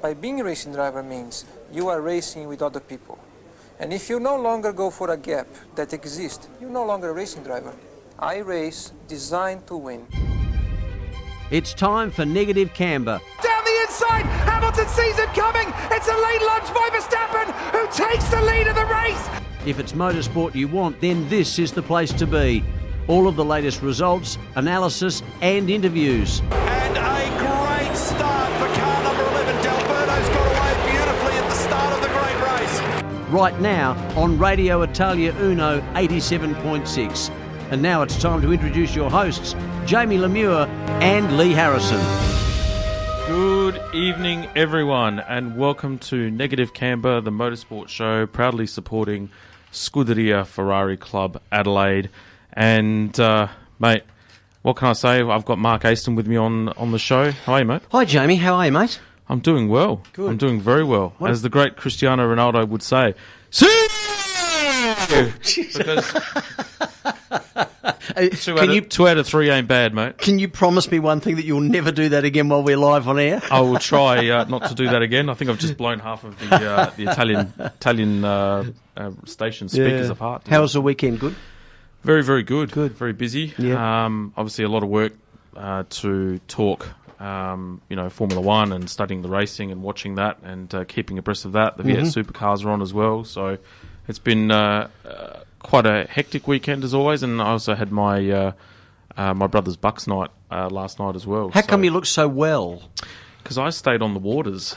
by being a racing driver means you are racing with other people. And if you no longer go for a gap that exists, you're no longer a racing driver. I race designed to win. It's time for Negative Camber. Down the inside, Hamilton sees it coming. It's a late lunge by Verstappen, who takes the lead of the race. If it's motorsport you want, then this is the place to be. All of the latest results, analysis and interviews. And a great start for car number 11. D'Alberto's got away beautifully at the start of the great race. Right now on Radio Italia Uno 87.6. And now it's time to introduce your hosts, Jamie Lemure and Lee Harrison. Good evening, everyone, and welcome to Negative Camber, the motorsport show, proudly supporting Scuderia Ferrari Club Adelaide. And, mate, what can I say? I've got Mark Aston with me on the show. How are you, mate? Hi, Jamie. How are you, mate? I'm doing well. Good. I'm doing very well. What? As the great Cristiano Ronaldo would say, See! Because two out of three ain't bad, mate. Can you promise me one thing, that you'll never do that again while we're live on air? I will try not to do that again. I think I've just blown half of the Italian station speakers apart. How was the weekend? Good? Very, very good. Good. Very busy. Yeah. Obviously a lot of work to talk, Formula One and studying the racing and watching that and keeping abreast of that. The V8 supercars are on as well, so it's been quite a hectic weekend as always. And I also had my my brother's Bucks night last night as well. How come you look so well? Because I stayed on the waters.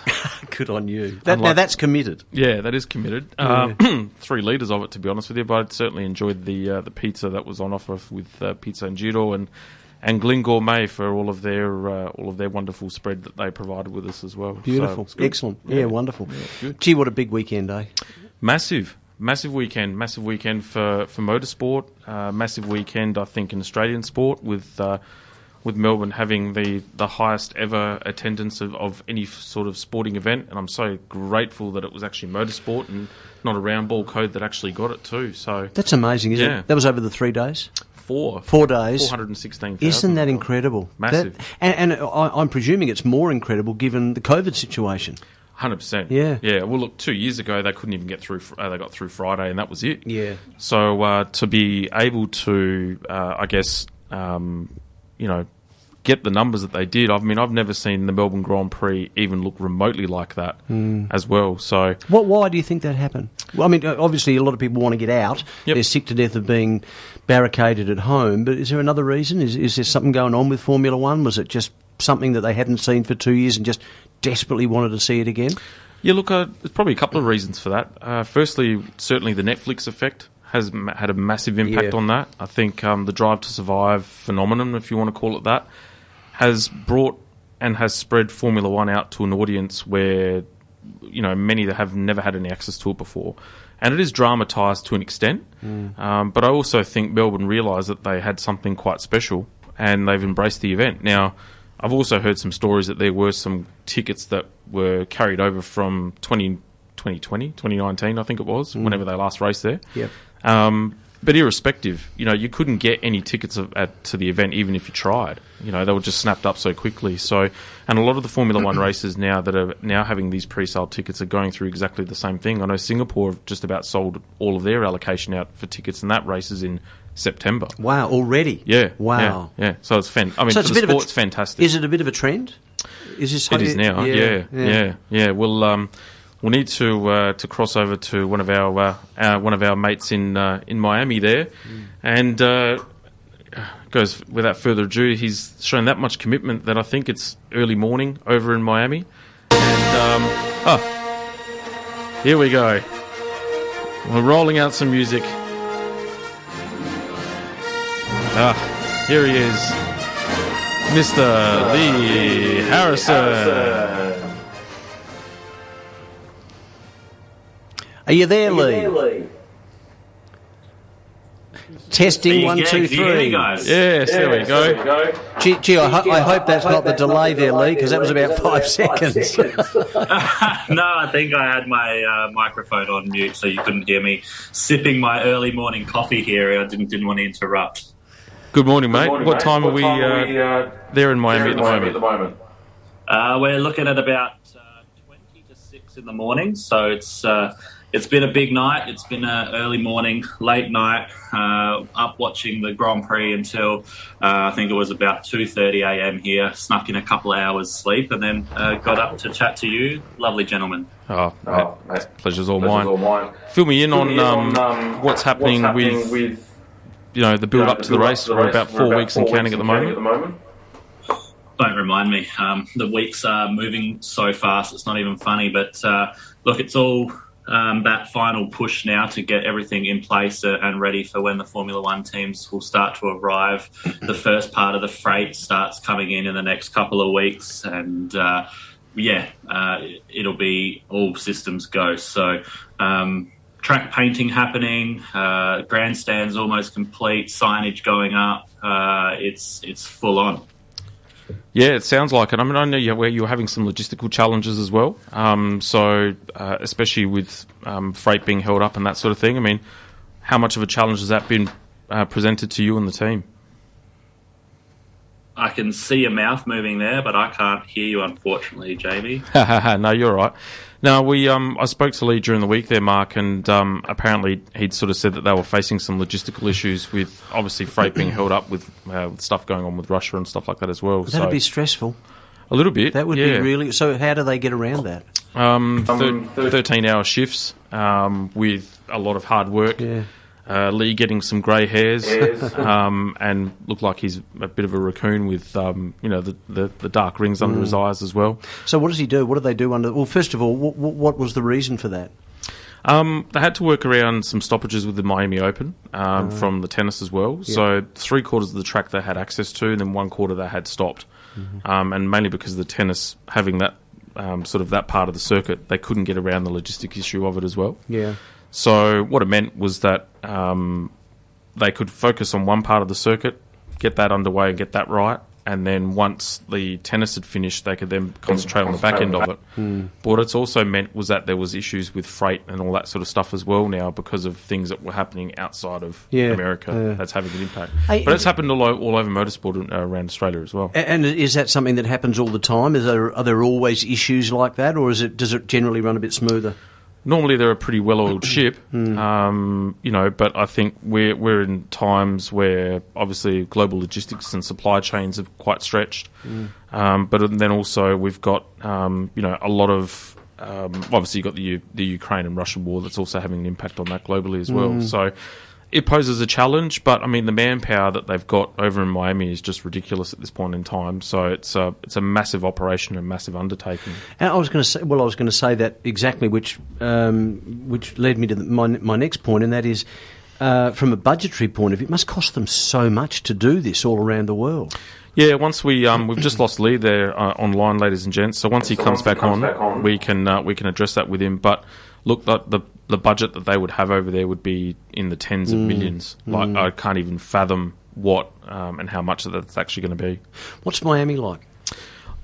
Good on you. Now that's committed. Yeah, that is committed. 3 litres of it, to be honest with you. But I certainly enjoyed the pizza that was on offer with Pizza and Giro and Glen Gourmet for all of their wonderful spread that they provided with us as well. Beautiful, so excellent. Yeah, wonderful. Yeah, good. Gee, what a big weekend, eh? Massive weekend for motorsport. Massive weekend, I think, in Australian sport with Melbourne having the highest ever attendance of any sort of sporting event, and I'm so grateful that it was actually motorsport and not a round ball code that actually got it too. So that's amazing, isn't it? That was over the 3 days. 4 days. 416,000. Isn't that incredible? Massive. And I'm presuming it's more incredible given the COVID situation. 100%. Yeah. Yeah. Well, look, 2 years ago they couldn't even get through. They got through Friday, and that was it. Yeah. So to be able to, get the numbers that they did. I mean, I've never seen the Melbourne Grand Prix even look remotely like that as well. So, why do you think that happened? Well, I mean, obviously a lot of people want to get out. Yep. They're sick to death of being barricaded at home. But is there another reason? Is there something going on with Formula One? Was it just something that they hadn't seen for 2 years and just desperately wanted to see it again? Yeah, look, there's probably a couple of reasons for that. Firstly, certainly the Netflix effect has had a massive impact on that. I think the Drive to Survive phenomenon, if you want to call it that, has brought and has spread Formula One out to an audience where, many that have never had any access to it before. And it is dramatised to an extent. But I also think Melbourne realised that they had something quite special and they've embraced the event. Now, I've also heard some stories that there were some tickets that were carried over from 2019, I think it was, whenever they last raced there. Yep. But irrespective, you couldn't get any tickets to the event even if you tried. They were just snapped up so quickly. So, and a lot of the Formula One races now that are now having these pre-sale tickets are going through exactly the same thing. I know Singapore have just about sold all of their allocation out for tickets, and that race is in September. Wow, already? Yeah. Wow. Yeah. So it's for the sport, it's fantastic. Is it a bit of a trend? It is now. Yeah. We'll need to cross over to one of our mates in Miami there, and goes without further ado. He's shown that much commitment that I think it's early morning over in Miami, and here we go. We're rolling out some music. Here he is, Mr. Lee Harrison. Are you there, Lee? Testing 1, 2, 3. Yes, there we go. Gee, I hope that's not the delay there, Lee, because that was about 5 seconds. No, I think I had my microphone on mute, so you couldn't hear me sipping my early morning coffee here. I didn't want to interrupt. Good morning, mate. What time are we there in Miami at the moment? We're looking at about in the morning, so it's been a big night. It's been an early morning, late night, up watching the Grand Prix until I think it was about 2:30 a.m. here, snuck in a couple of hours sleep, and then got up to chat to you, lovely gentlemen. Oh, mate, pleasure's all mine. Fill me in on what's happening with the build-up to the race. We're about 4 weeks and counting at the moment. Don't remind me. The weeks are moving so fast, it's not even funny. But look, it's all that final push now to get everything in place and ready for when the Formula One teams will start to arrive. The first part of the freight starts coming in the next couple of weeks, and it'll be all systems go. So track painting happening, grandstands almost complete, signage going up. It's full on. Yeah, it sounds like it. I mean, I know you're having some logistical challenges as well. Especially with freight being held up and that sort of thing. I mean, how much of a challenge has that been presented to you and the team? I can see your mouth moving there, but I can't hear you, unfortunately, Jamie. No, you're all right. No, I spoke to Lee during the week there, Mark, and apparently he'd sort of said that they were facing some logistical issues with obviously freight being held up with stuff going on with Russia and stuff like that as well. That'd be stressful. A little bit. That would be really... So how do they get around that? 13-hour shifts with a lot of hard work. Yeah. Lee getting some grey hairs and looked like he's a bit of a raccoon with the dark rings under his eyes as well. So what does he do? What do they do under... Well, first of all, what was the reason for that? They had to work around some stoppages with the Miami Open from the tennis as well. Yeah. So 3/4 of the track they had access to, and then 1/4 they had stopped. Mm-hmm. And mainly because of the tennis having that sort of that part of the circuit, they couldn't get around the logistic issue of it as well. Yeah. So what it meant was that they could focus on one part of the circuit, get that underway and get that right, and then once the tennis had finished, they could then concentrate on the back end of it. But what it's also meant was that there was issues with freight and all that sort of stuff as well now because of things that were happening outside of America that's having an impact. But it's happened all over motorsport around Australia as well. And is that something that happens all the time? Are there always issues like that, or does it generally run a bit smoother? Normally they're a pretty well-oiled ship, but I think we're in times where obviously global logistics and supply chains are quite stretched. But then also we've got a lot of obviously you've got the Ukraine and Russia war that's also having an impact on that globally as well. So it poses a challenge, but I mean the manpower that they've got over in Miami is just ridiculous at this point in time. So it's a massive operation, a massive undertaking. And I was going to say that exactly, which led me to my next point, and that is from a budgetary point of view, it must cost them so much to do this all around the world. Yeah, once we've just lost Lee there online, ladies and gents. So once he comes back on, we can address that with him. But look, the budget that they would have over there would be in the tens of millions. Like I can't even fathom what and how much that's actually going to be. What's Miami like?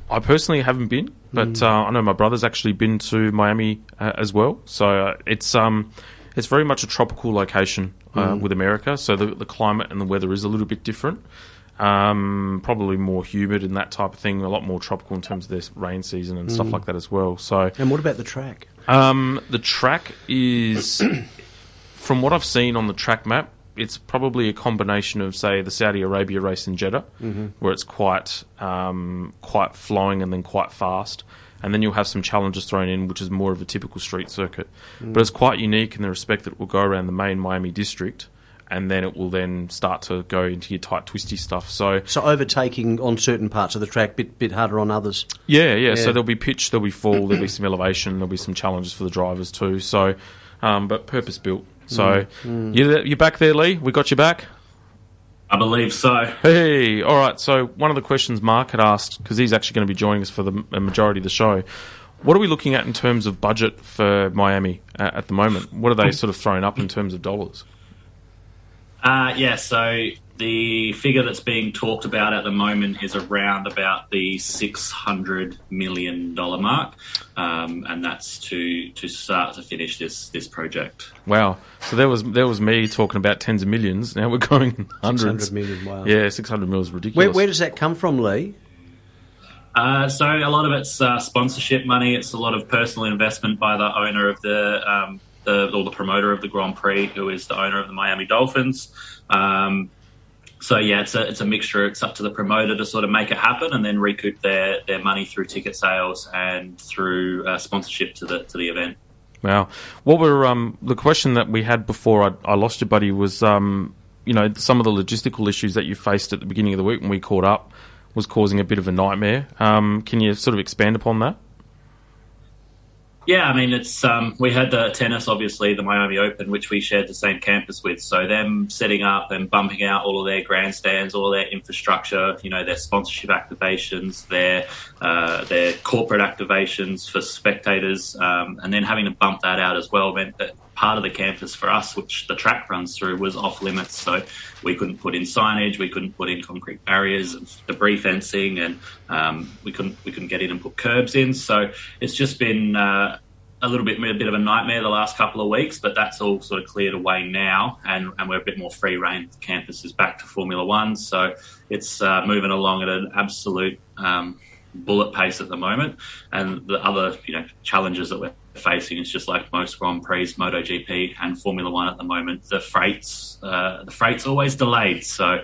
I personally haven't been, but I know my brother's actually been to Miami as well. So it's very much a tropical location with America. So the climate and the weather is a little bit different. Probably more humid and that type of thing. A lot more tropical in terms of their rain season and stuff like that as well. So, and what about the track? The track is, from what I've seen on the track map, it's probably a combination of, say, the Saudi Arabia race in Jeddah, where it's quite flowing and then quite fast. And then you'll have some challenges thrown in, which is more of a typical street circuit. But it's quite unique in the respect that it will go around the main Miami district, and then it will then start to go into your tight, twisty stuff. So overtaking on certain parts of the track, bit harder on others. Yeah. So there'll be pitch, there'll be fall, there'll be some elevation, there'll be some challenges for the drivers too. So, but purpose built. So you're back there, Lee. We got you back. I believe so. Hey, all right. So one of the questions Mark had asked, because he's actually going to be joining us for the majority of the show, what are we looking at in terms of budget for Miami at the moment? What are they sort of throwing up in terms of dollars? So the figure that's being talked about at the moment is around about the $600 million mark, and that's to start to finish this project. Wow! So there was me talking about tens of millions. Now we're going hundreds. 600 million. Wow. Yeah, 600 million is ridiculous. Where does that come from, Lee? So a lot of it's sponsorship money. It's a lot of personal investment by the owner of the promoter of the Grand Prix, who is the owner of the Miami Dolphins. So yeah, it's a mixture. It's up to the promoter to sort of make it happen and then recoup their money through ticket sales and through sponsorship to the event. Wow. What were the question that we had before I lost you, buddy, was some of the logistical issues that you faced at the beginning of the week when we caught up was causing a bit of a nightmare. Can you sort of expand upon that? Yeah, I mean, it's we had the tennis, obviously, the Miami Open, which we shared the same campus with. So them setting up and bumping out all of their grandstands, all of their infrastructure, their sponsorship activations, their corporate activations for spectators, and then having to bump that out as well meant that part of the campus for us, which the track runs through, was off limits. So we couldn't put in signage, we couldn't put in concrete barriers and debris fencing, and we couldn't get in and put curbs in. So it's just been a bit of a nightmare the last couple of weeks, but that's all sort of cleared away now, and we're a bit more free reign. The campus is back to Formula One, so it's moving along at an absolute bullet pace at the moment. And the other challenges that we're facing is just like most Grand Prix, Motogp and Formula One at the moment. The freight's always delayed. So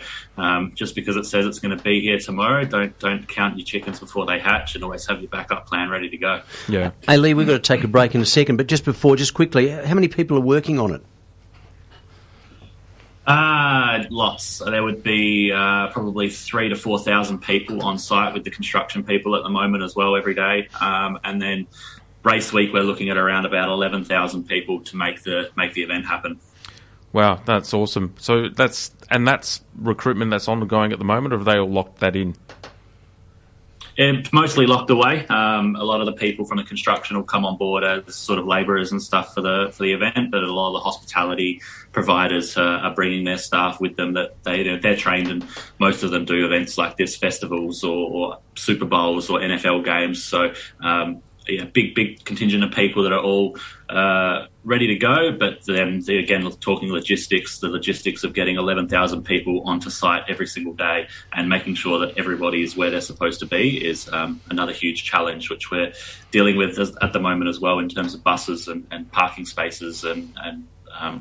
just because it says it's going to be here tomorrow, don't count your chickens before they hatch, and always have your backup plan ready to go. Yeah. Hey Lee, we've got to take a break in a second, but just quickly, how many people are working on it? Lots. There would be probably 3,000 to 4,000 people on site with the construction people at the moment as well every day. And then race week, we're looking at around about 11,000 people to make the event happen. Wow, that's awesome. So that's recruitment that's ongoing at the moment, or have they all locked that in? It's mostly locked away. A lot of the people from the construction will come on board as sort of labourers and stuff for the event, but a lot of the hospitality providers are bringing their staff with them that they're trained, and most of them do events like this, festivals or Super Bowls or NFL games. So big contingent of people that are all ready to go, but then again, talking logistics, the logistics of getting 11,000 people onto site every single day and making sure that everybody is where they're supposed to be is another huge challenge, which we're dealing with at the moment as well in terms of buses and parking spaces and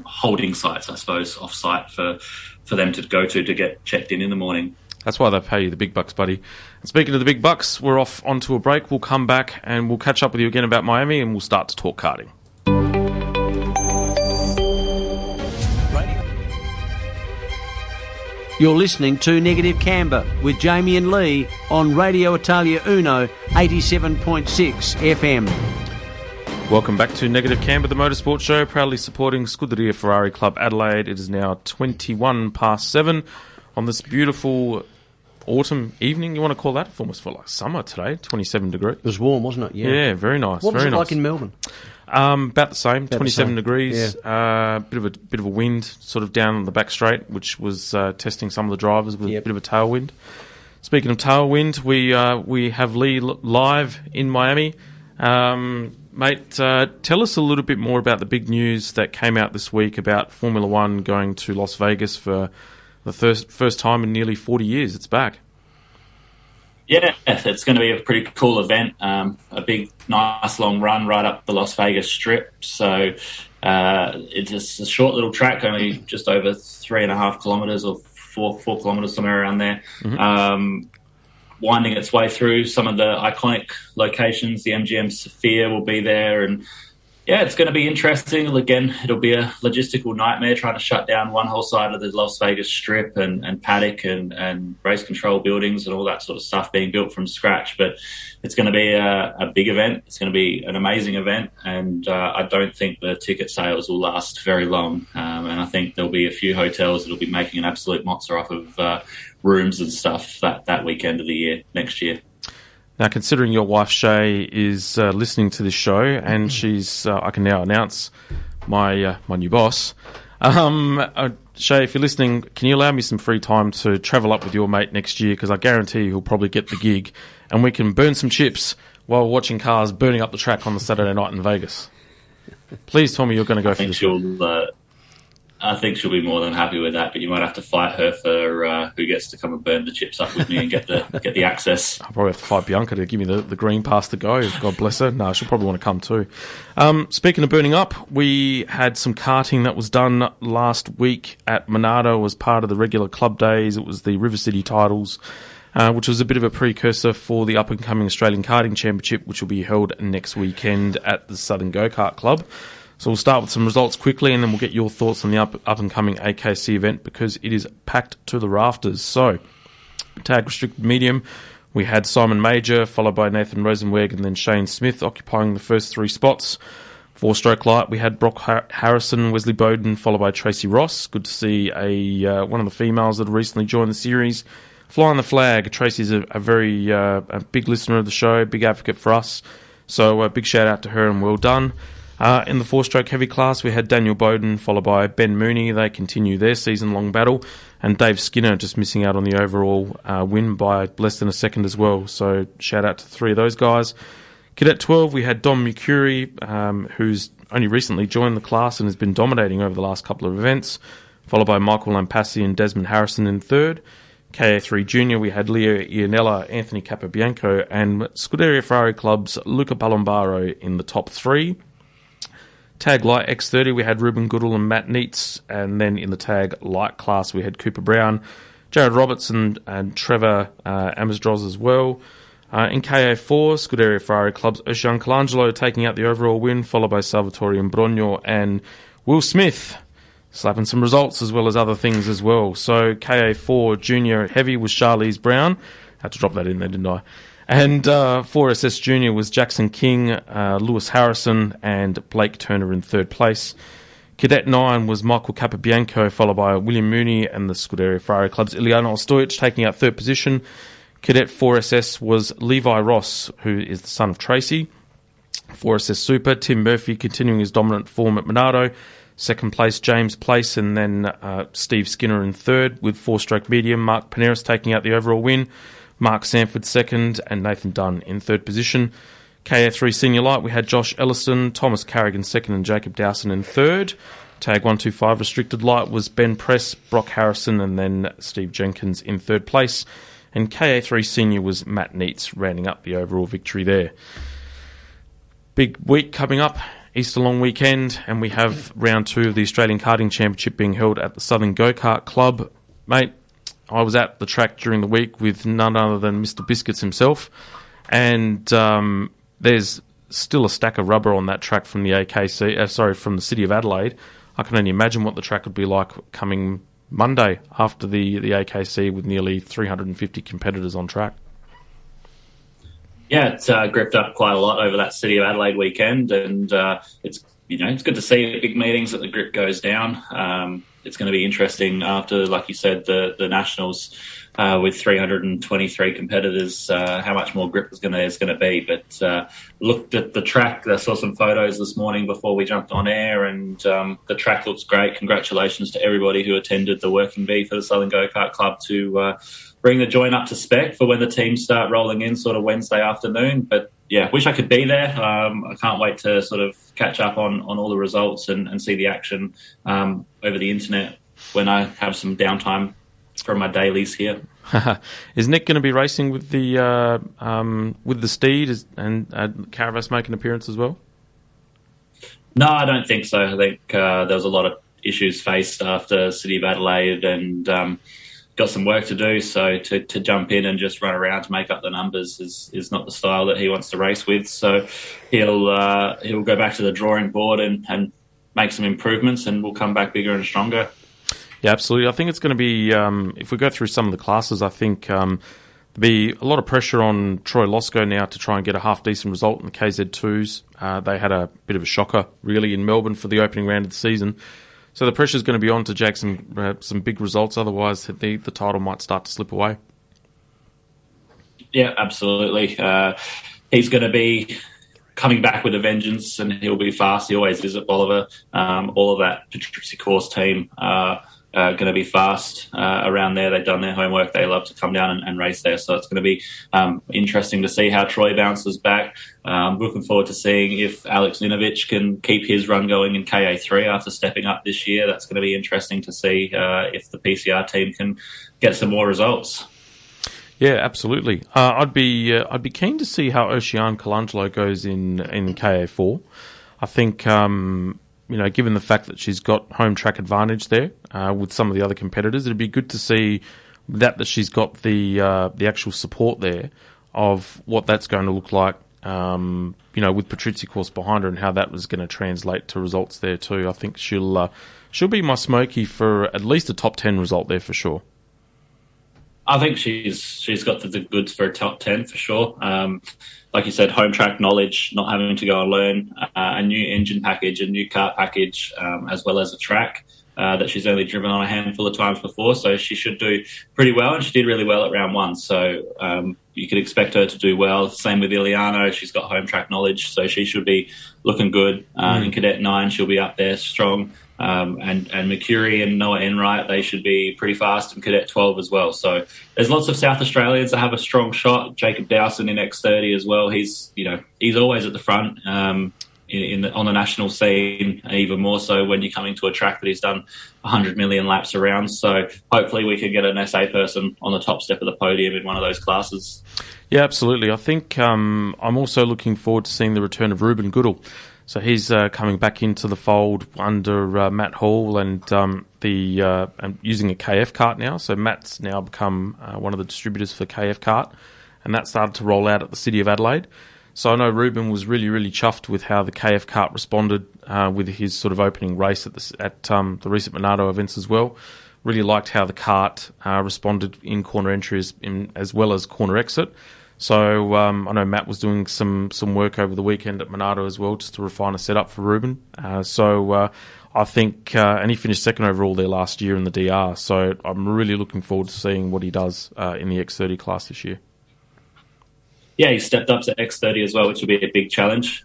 holding sites, I suppose, off-site for them to go to get checked in the morning. That's why they pay you the big bucks, buddy. And speaking of the big bucks, we're off onto a break. We'll come back and we'll catch up with you again about Miami, and we'll start to talk karting. You're listening to Negative Camber with Jamie and Lee on Radio Italia Uno 87.6 FM. Welcome back to Negative Camber, the motorsport show, proudly supporting Scuderia Ferrari Club Adelaide. It is now 7:21 on this beautiful autumn evening. You want to call that? It almost felt like summer today, 27 degrees. It was warm, wasn't it? Yeah, very nice. What was very it nice. like in Melbourne? About the same, 27 degrees. Yeah. Bit of a wind sort of down on the back straight, which was testing some of the drivers with a bit of a tailwind. Speaking of tailwind, we have Lee live in Miami. Mate, tell us a little bit more about the big news that came out this week about Formula One going to Las Vegas for the first time in nearly 40 years. It's back. Yeah, it's going to be a pretty cool event. A big, nice long run right up the Las Vegas Strip. So it's just a short little track, only just over 3.5 kilometres or 4 kilometres, somewhere around there. Mm-hmm. Winding its way through some of the iconic locations. The MGM Sphere will be there, and yeah, it's going to be interesting. Again, it'll be a logistical nightmare trying to shut down one whole side of the Las Vegas Strip and paddock and race control buildings and all that sort of stuff being built from scratch. But it's going to be a big event. It's going to be an amazing event, and I don't think the ticket sales will last very long. And I think there'll be a few hotels that'll be making an absolute monster off of rooms and stuff that weekend of the year next year. Now, considering your wife, Shay, is listening to this show, and she's, I can now announce my new boss. Shay, if you're listening, can you allow me some free time to travel up with your mate next year? Because I guarantee he'll probably get the gig, and we can burn some chips while watching cars burning up the track on the Saturday night in Vegas. Please tell me you're going to go for this. I think she'll be more than happy with that, but you might have to fight her for who gets to come and burn the chips up with me and get the access. I'll probably have to fight Bianca to give me the green pass to go. God bless her. No, she'll probably want to come too. Speaking of burning up, we had some karting that was done last week at Monado as part of the regular club days. It was the River City titles, which was a bit of a precursor for the up-and-coming Australian Karting Championship, which will be held next weekend at the Southern Go Kart Club. So we'll start with some results quickly, and then we'll get your thoughts on the up-and-coming AKC event, because it is packed to the rafters. So, tag restricted medium, we had Simon Major, followed by Nathan Rosenweg, and then Shane Smith occupying the first 3 spots. 4-stroke light, we had Brock Harrison, Wesley Bowden, followed by Tracy Ross. Good to see one of the females that have recently joined the series flying the flag. Tracy's a very a big listener of the show, big advocate for us. So a big shout out to her and well done. In the 4-stroke heavy class, we had Daniel Bowden, followed by Ben Mooney. They continue their season-long battle. And Dave Skinner just missing out on the overall win by less than a second as well. So shout out to 3 of those guys. Cadet 12, we had Dom Mucuri, who's only recently joined the class and has been dominating over the last couple of events, followed by Michael Lampassi and Desmond Harrison in 3rd. KA3 Junior, we had Leo Ianella, Anthony Capobianco, and Scuderia Ferrari Club's Luca Palombaro in the top 3. Tag Light X30, we had Ruben Goodall and Matt Neitz, and then in the Tag Light class, we had Cooper Brown, Jared Robertson, and Trevor Amersdroz as well. In KA4, Scuderia Ferrari Club's Ocean Colangelo taking out the overall win, followed by Salvatore Imbrogno and Will Smith, slapping some results as well as other things as well. So KA4 Junior Heavy was Charlize Brown. Had to drop that in there, didn't I? And 4SS Junior was Jackson King, Lewis Harrison, and Blake Turner in 3rd place. Cadet 9 was Michael Capobianco, followed by William Mooney and the Scuderia Ferrari Club's Ilyana Ostojic taking out 3rd position. Cadet 4SS was Levi Ross, who is the son of Tracy. 4SS Super, Tim Murphy continuing his dominant form at Monado. 2nd place, James Place, and then Steve Skinner in 3rd with 4-stroke medium. Mark Paneris taking out the overall win. Mark Sanford 2nd, and Nathan Dunn in 3rd position. KF3 Senior Light, we had Josh Elliston, Thomas Carrigan 2nd, and Jacob Dowson in 3rd. Tag 125 Restricted Light was Ben Press, Brock Harrison, and then Steve Jenkins in 3rd place. And KA3 Senior was Matt Neitz, rounding up the overall victory there. Big week coming up, Easter long weekend, and we have round 2 of the Australian Karting Championship being held at the Southern Go Kart Club. Mate, I was at the track during the week with none other than Mr. Biscuits himself, and there's still a stack of rubber on that track from the from the City of Adelaide. I can only imagine what the track would be like coming Monday after the AKC with nearly 350 competitors on track. Yeah, it's gripped up quite a lot over that City of Adelaide weekend, and it's good to see at big meetings that the grip goes down. It's going to be interesting after, like you said, the Nationals with 323 competitors, how much more grip is going to be. But looked at the track, I saw some photos this morning before we jumped on air, and the track looks great. Congratulations to everybody who attended the Working Bee for the Southern Go Kart Club to bring the joint up to spec for when the teams start rolling in sort of Wednesday afternoon. But yeah, wish I could be there. I can't wait to sort of catch up on all the results and see the action over the internet when I have some downtime from my dailies here. Is Nick going to be racing with the Steed and Caravas make an appearance as well? No, I don't think so. I think there was a lot of issues faced after City of Adelaide, and got some work to do. So to jump in and just run around to make up the numbers is not the style that he wants to race with. So he'll go back to the drawing board and make some improvements, and we'll come back bigger and stronger. Yeah, absolutely. I think it's going to be, if we go through some of the classes, I think there'll be a lot of pressure on Troy Losco now to try and get a half-decent result in the KZ2s. They had a bit of a shocker, really, in Melbourne for the opening round of the season. So the pressure's going to be on to jag some big results, otherwise the title might start to slip away. Yeah, absolutely. He's going to be coming back with a vengeance, and he'll be fast. He always is at Bolivar. All of that Patricia Course team going to be fast around there. They've done their homework. They love to come down and race there. So it's going to be interesting to see how Troy bounces back. Looking forward to seeing if Alex Ninovich can keep his run going in KA3 after stepping up this year. That's going to be interesting to see if the PCR team can get some more results. Yeah, absolutely. I'd be keen to see how Oceane Colangelo goes in KA4. I think given the fact that she's got home track advantage there with some of the other competitors, it'd be good to see that she's got the actual support there of what that's going to look like. With Patrizia course behind her and how that was going to translate to results there too. I think she'll be my smoky for at least a top 10 result there for sure. I think she's got the goods for a top 10 for sure. Like you said, home track knowledge, not having to go and learn a new engine package, a new kart package, as well as a track that she's only driven on a handful of times before. So she should do pretty well, and she did really well at round one. So you could expect her to do well. Same with Iliano. She's got home track knowledge, so she should be looking good. In Cadet 9, she'll be up there strong. And Mercury and Noah Enright, they should be pretty fast in Cadet 12 as well. So there's lots of South Australians that have a strong shot. Jacob Dowson in X30 as well. He's always at the front on the national scene, even more so when you're coming to a track that he's done 100 million laps around. So hopefully we can get an SA person on the top step of the podium in one of those classes. Yeah, absolutely. I think I'm also looking forward to seeing the return of Ruben Goodall. So he's coming back into the fold under Matt Hall and using a KF kart now. So Matt's now become one of the distributors for KF kart, and that started to roll out at the City of Adelaide. So I know Ruben was really, really chuffed with how the KF kart responded with his sort of opening race at the recent Monado events as well. Really liked how the kart responded in corner entries as well as corner exit. So I know Matt was doing some work over the weekend at Monado as well, just to refine a setup for Ruben. I think, and he finished second overall there last year in the DR. So I'm really looking forward to seeing what he does in the X30 class this year. Yeah, he stepped up to X30 as well, which will be a big challenge.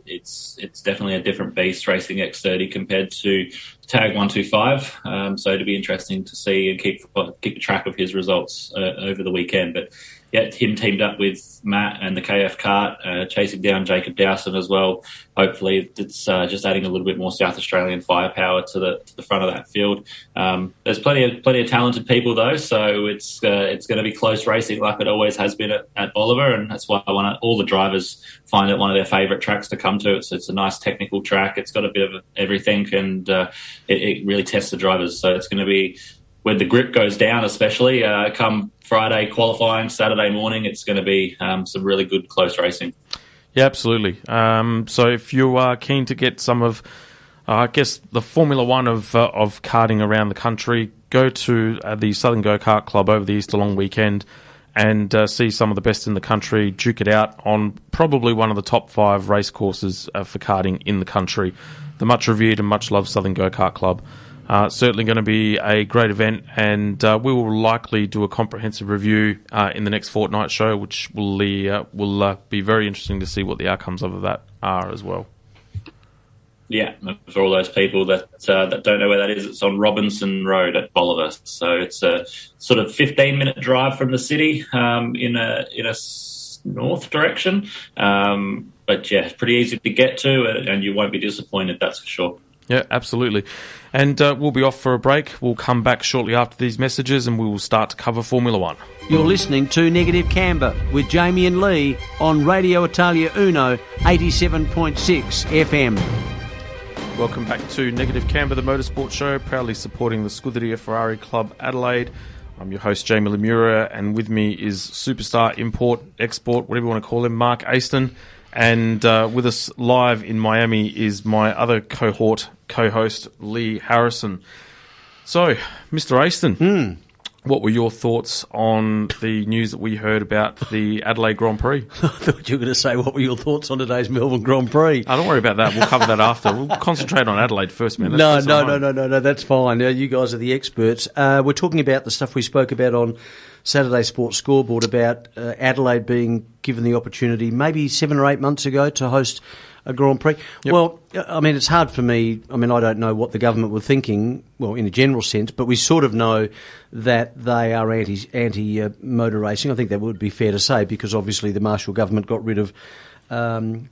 It's definitely a different beast racing X30 compared to Tag 125. So it'll be interesting to see and keep track of his results over the weekend. But yeah, him teamed up with Matt and the KF kart, chasing down Jacob Dowson as well. Hopefully it's just adding a little bit more South Australian firepower to the front of that field. There's plenty of talented people though, so it's going to be close racing like it always has been at Bolivar, and that's why all the drivers find it one of their favourite tracks to come to. It's a nice technical track. It's got a bit of everything, and it really tests the drivers. So it's going to be, when the grip goes down, especially come Friday qualifying, Saturday morning, it's going to be some really good close racing. Yeah, absolutely. So if you are keen to get some of, the Formula One of karting around the country, go to the Southern Go Kart Club over the Easter long weekend and see some of the best in the country, duke it out on probably one of the top 5 race courses for karting in the country. The much revered and much loved Southern Go Kart Club. Certainly going to be a great event, and we will likely do a comprehensive review in the next fortnight show, which will be very interesting to see what the outcomes of that are as well. Yeah, for all those people that don't know where that is, it's on Robinson Road at Bolivar. So it's a sort of 15-minute drive from the city in a north direction. But yeah, it's pretty easy to get to, and you won't be disappointed, that's for sure. Yeah, absolutely. And we'll be off for a break. We'll come back shortly after these messages and we will start to cover Formula One. You're listening to Negative Camber with Jamie and Lee on Radio Italia Uno 87.6 FM. Welcome back to Negative Camber, the motorsport show, proudly supporting the Scuderia Ferrari Club Adelaide. I'm your host, Jamie Lemura, and with me is superstar, import, export, whatever you want to call him, Mark Aston. And with us live in Miami is my other co-host, Lee Harrison. So, Mr. Aston, what were your thoughts on the news that we heard about the Adelaide Grand Prix? I thought you were going to say, what were your thoughts on today's Melbourne Grand Prix? Don't worry about that. We'll cover that after. We'll concentrate on Adelaide first, man. No, that's fine. You guys are the experts. We're talking about the stuff we spoke about on Saturday Sports Scoreboard about Adelaide being given the opportunity maybe 7 or 8 months ago to host a Grand Prix. Yep. Well, I mean, it's hard for me. I mean, I don't know what the government were thinking, well, in a general sense, but we sort of know that they are anti motor racing. I think that would be fair to say, because obviously the Marshall government got rid of the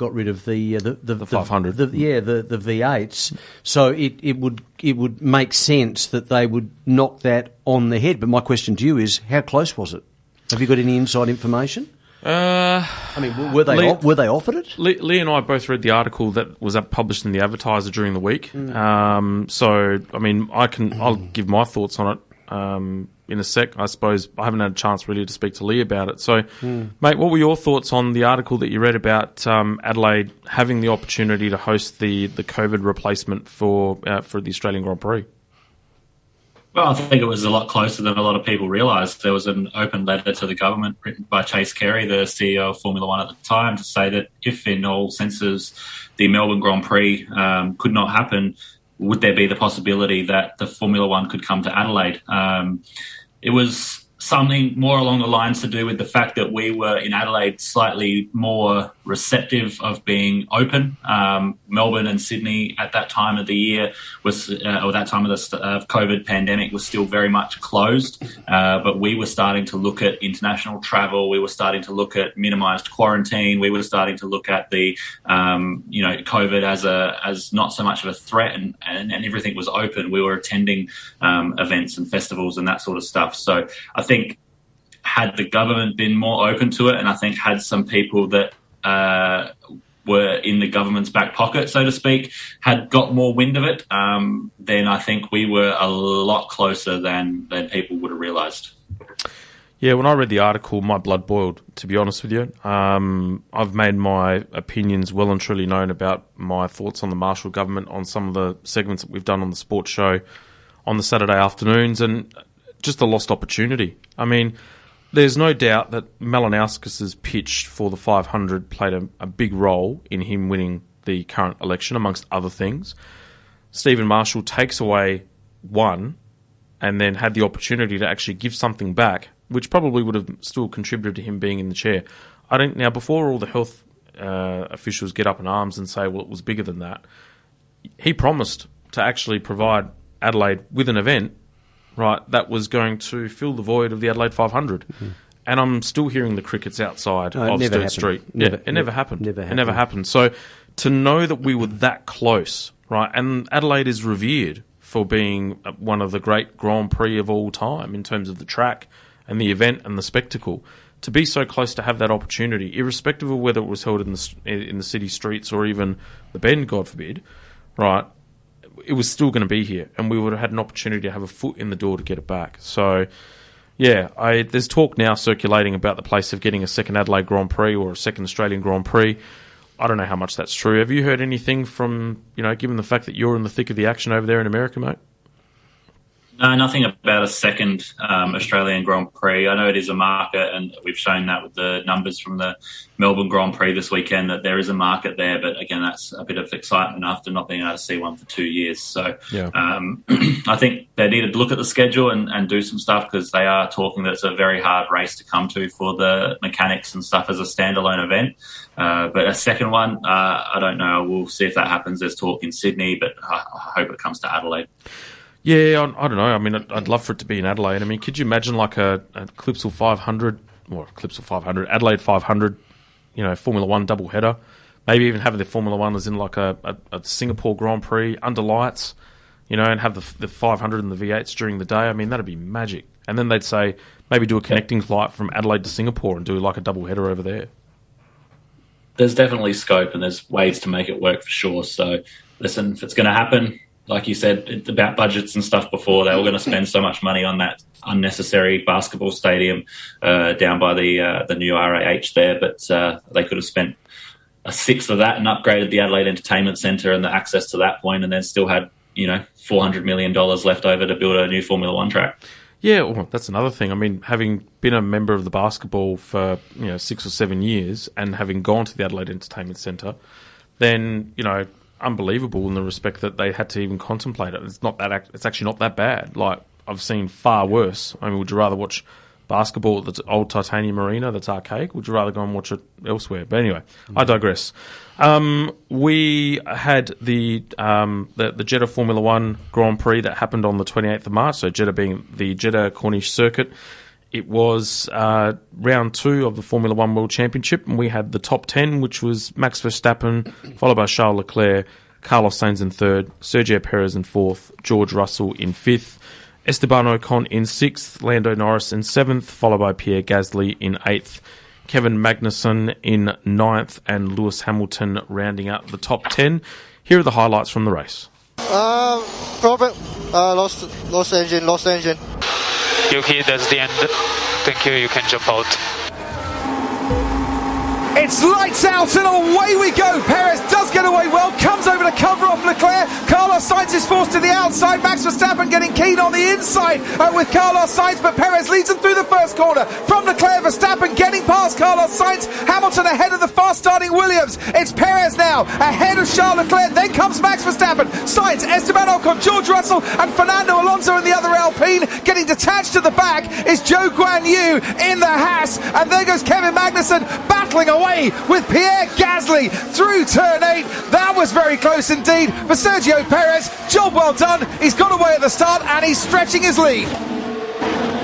500. the V8s. So it would make sense that they would knock that on the head. But my question to you is, how close was it? Have you got any inside information? I mean, were they offered it? Lee and I both read the article that was published in the Advertiser during the week. So, I mean, I'll give my thoughts on it in a sec. I suppose I haven't had a chance really to speak to Lee about it. So, mate, what were your thoughts on the article that you read about Adelaide having the opportunity to host the COVID replacement for the Australian Grand Prix? Well, I think it was a lot closer than a lot of people realised. There was an open letter to the government written by Chase Carey, the CEO of Formula One at the time, to say that if in all senses the Melbourne Grand Prix could not happen, would there be the possibility that the Formula One could come to Adelaide? It was something more along the lines to do with the fact that we were in Adelaide slightly more receptive of being open. Melbourne and Sydney at that time of the year or that time of the COVID pandemic was still very much closed. But we were starting to look at international travel. We were starting to look at minimised quarantine. We were starting to look at the, COVID as not so much of a threat, and everything was open. We were attending events and festivals and that sort of stuff. So I think had the government been more open to it, and I think had some people that were in the government's back pocket, so to speak, had got more wind of it, then I think we were a lot closer than people would have realised. Yeah, when I read the article, my blood boiled, to be honest with you. I've made my opinions well and truly known about my thoughts on the Marshall government on some of the segments that we've done on the sports show on the Saturday afternoons, and just a lost opportunity. I mean, there's no doubt that Malinauskas' pitch for the 500 played a big role in him winning the current election, amongst other things. Stephen Marshall takes away one and then had the opportunity to actually give something back, which probably would have still contributed to him being in the chair. I think now, before all the health officials get up in arms and say, well, it was bigger than that, he promised to actually provide Adelaide with an event, right, that was going to fill the void of the Adelaide 500. Mm-hmm. And I'm still hearing the crickets outside of Sturt Street. It never happened. It never happened. So to know that we were that close, right, and Adelaide is revered for being one of the great Grand Prix of all time in terms of the track and the event and the spectacle, to be so close to have that opportunity, irrespective of whether it was held in the city streets or even the Bend, God forbid, right, it was still going to be here, and we would have had an opportunity to have a foot in the door to get it back. So, yeah, there's talk now circulating about the place of getting a second Adelaide Grand Prix or a second Australian Grand Prix. I don't know how much that's true. Have you heard anything from, given the fact that you're in the thick of the action over there in America, mate? No, nothing about a second Australian Grand Prix. I know it is a market, and we've shown that with the numbers from the Melbourne Grand Prix this weekend, that there is a market there. But again, that's a bit of excitement after not being able to see one for 2 years. So yeah. I think they need to look at the schedule and do some stuff, because they are talking that it's a very hard race to come to for the mechanics and stuff as a standalone event. But a second one, I don't know. We'll see if that happens. There's talk in Sydney, but I hope it comes to Adelaide. Yeah, I don't know. I mean, I'd love for it to be in Adelaide. I mean, could you imagine like a Clipsal 500, or Clipsal 500, Adelaide 500, Formula One double header? Maybe even having the Formula One as in like a Singapore Grand Prix under lights, and have the 500 and the V8s during the day. I mean, that'd be magic. And then they'd say maybe do a connecting flight from Adelaide to Singapore and do like a double header over there. There's definitely scope, and there's ways to make it work for sure. So, listen, if it's going to happen, like you said about budgets and stuff before, they were going to spend so much money on that unnecessary basketball stadium down by the new RAH there, but they could have spent a sixth of that and upgraded the Adelaide Entertainment Centre and the access to that point, and then still had $400 million left over to build a new Formula One track. Yeah, well, that's another thing. I mean, having been a member of the basketball for 6 or 7 years and having gone to the Adelaide Entertainment Centre, then unbelievable in the respect that they had to even contemplate it. It's actually not that bad. Like, I've seen far worse. I mean, would you rather watch basketball at the old Titanium Arena that's archaic? Would you rather go and watch it elsewhere? But anyway, I digress. We had the Jeddah Formula One Grand Prix that happened on the 28th of March, so Jeddah being the Jeddah Corniche circuit. It was round 2 of the Formula One World Championship, and we had the top 10, which was Max Verstappen, followed by Charles Leclerc, Carlos Sainz in 3rd, Sergio Perez in 4th, George Russell in 5th, Esteban Ocon in 6th, Lando Norris in 7th, followed by Pierre Gasly in 8th, Kevin Magnussen in 9th, and Lewis Hamilton rounding out the top 10. Here are the highlights from the race. Problem. Lost engine. Yuki, that's the end. Thank you, you can jump out. It's lights out and away we go. Perez does get away well, comes over to cover off Leclerc. Carlos Sainz is forced to the outside. Max Verstappen getting keen on the inside with Carlos Sainz, but Perez leads him through the first corner. From Leclerc, Verstappen getting past Carlos Sainz. Hamilton ahead of the fast-starting Williams. It's Perez now ahead of Charles Leclerc. Then comes Max Verstappen. Sainz, Esteban Ocon, George Russell and Fernando Alonso in the other Alpine. Getting detached to the back is Zhou Guanyu in the Haas. And there goes Kevin Magnussen battling away with Pierre Gasly through turn 8. That was very close indeed for Sergio Perez. Job well done. He's got away at the start and he's stretching his lead.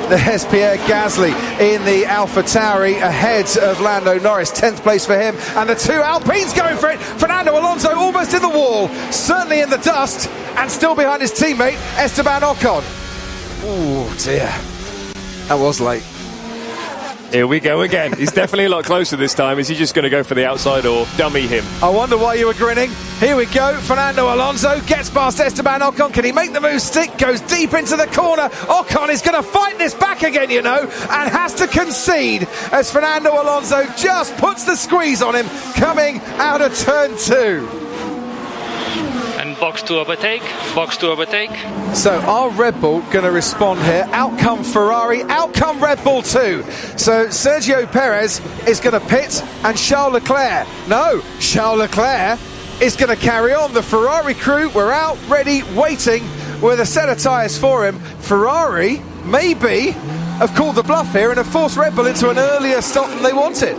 There's Pierre Gasly in the AlphaTauri ahead of Lando Norris. 10th place for him, and the 2 Alpines going for it. Fernando Alonso almost in the wall, certainly in the dust, and still behind his teammate Esteban Ocon. Oh dear, that was late. Here we go again. He's definitely a lot closer this time. Is he just going to go for the outside or dummy him? I wonder why you were grinning. Here we go. Fernando Alonso gets past Esteban Ocon. Can he make the move stick? Goes deep into the corner. Ocon is going to fight this back again, you know, and has to concede as Fernando Alonso just puts the squeeze on him coming out of turn 2. And box to overtake. So are Red Bull going to respond here? Out come Ferrari, out come Red Bull too. So Sergio Perez is going to pit and Charles Leclerc. No, Charles Leclerc is going to carry on. The Ferrari crew were out, ready, waiting with a set of tyres for him. Ferrari maybe have called the bluff here and have forced Red Bull into an earlier stop than they wanted.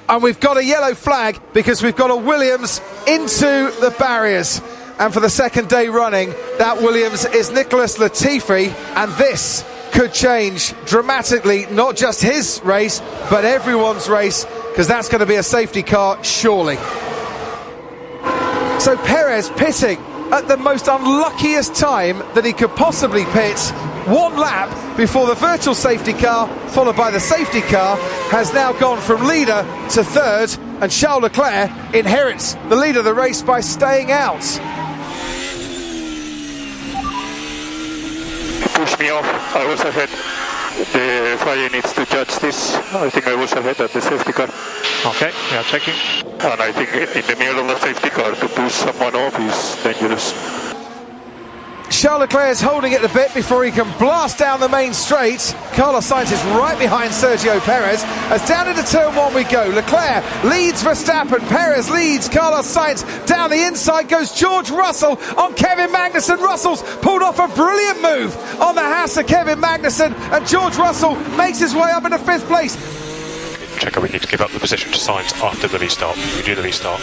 And we've got a yellow flag because we've got a Williams into the barriers. And for the second day running, that Williams is Nicholas Latifi. And this could change dramatically, not just his race, but everyone's race, because that's going to be a safety car, surely. So Perez pitting at the most unluckiest time that he could possibly pit. 1 lap before the virtual safety car, followed by the safety car, has now gone from leader to 3rd, and Charles Leclerc inherits the lead of the race by staying out. He pushed me off. I was ahead. The FIA needs to judge this. I think I was ahead at the safety car. Okay, we are checking. And I think in the middle of the safety car to push someone off is dangerous. Charles Leclerc is holding it a bit before he can blast down the main straight. Carlos Sainz is right behind Sergio Perez. As down into turn 1 we go. Leclerc leads Verstappen. Perez leads Carlos Sainz. Down the inside goes George Russell on Kevin Magnussen. Russell's pulled off a brilliant move on the Haas of Kevin Magnussen, and George Russell makes his way up into 5th place. Checker, we need to give up the position to Sainz after the restart. We do the restart.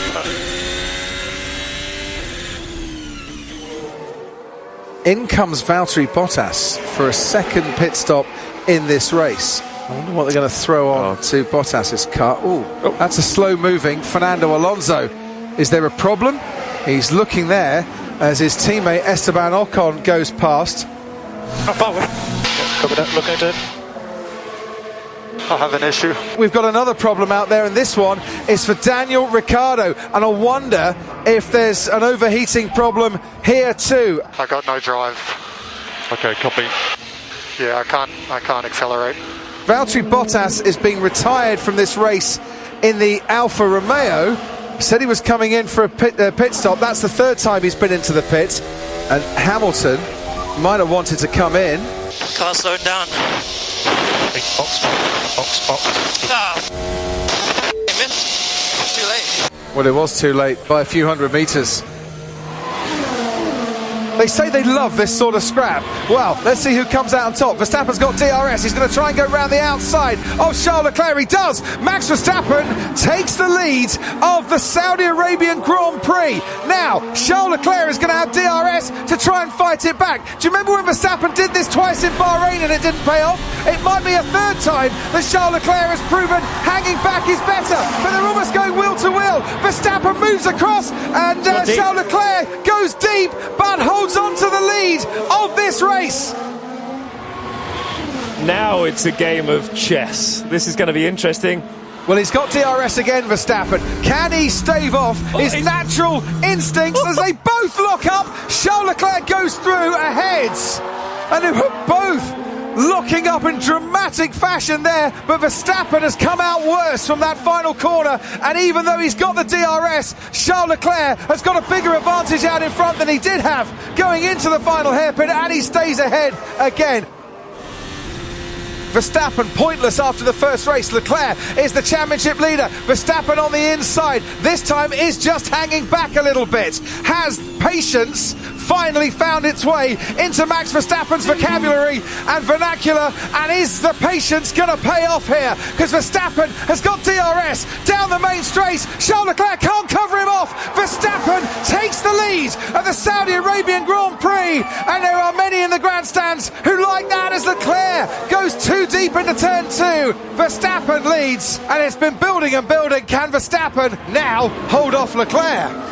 In comes Valtteri Bottas for a second pit stop in this race. I wonder what they're going to throw on to Bottas's car. Oh, that's a slow-moving Fernando Alonso. Is there a problem? He's looking there as his teammate Esteban Ocon goes past. Look at it. I have an issue. We've got another problem out there, and this one is for Daniel Ricciardo, and I wonder if there's an overheating problem here too. I got no drive. Okay, copy. Yeah, I can't accelerate. Valtteri Bottas is being retired from this race in the Alfa Romeo. Said he was coming in for a pit stop. That's the 3rd time he's been into the pit, and Hamilton might have wanted to come in. Car slowed down. Big box. Too late. Well, it was too late by a few hundred metres. They say they love this sort of scrap. Well, let's see who comes out on top. Verstappen's got DRS. He's going to try and go round the outside of Charles Leclerc. He does. Max Verstappen takes the lead of the Saudi Arabian Grand Prix. Now, Charles Leclerc is going to have DRS to try and fight it back. Do you remember when Verstappen did this twice in Bahrain and it didn't pay off? It might be a third time that Charles Leclerc has proven hanging back is better, but they're almost going wheel to wheel. Verstappen moves across and Charles Leclerc goes deep but holds on to the lead of this race. Now it's a game of chess. This is going to be interesting. Well, he's got DRS again, Verstappen. Can he stave off his natural instincts as they both lock up? Charles Leclerc goes through ahead. And they were both locking up in dramatic fashion there, but Verstappen has come out worse from that final corner, and even though he's got the DRS, Charles Leclerc has got a bigger advantage out in front than he did have going into the final hairpin, and he stays ahead again. Verstappen pointless after the first race. Leclerc is the championship leader. Verstappen on the inside. This time is just hanging back a little bit. Has patience finally found its way into Max Verstappen's vocabulary and vernacular, and is the patience going to pay off here? Because Verstappen has got DRS down the main straight. Charles Leclerc can't cover him off. Verstappen takes the lead of the Saudi Arabian Grand Prix, and there are many in the grandstands who like that as Leclerc goes too deep into turn 2. Verstappen leads, and it's been building and building. Can Verstappen now hold off Leclerc?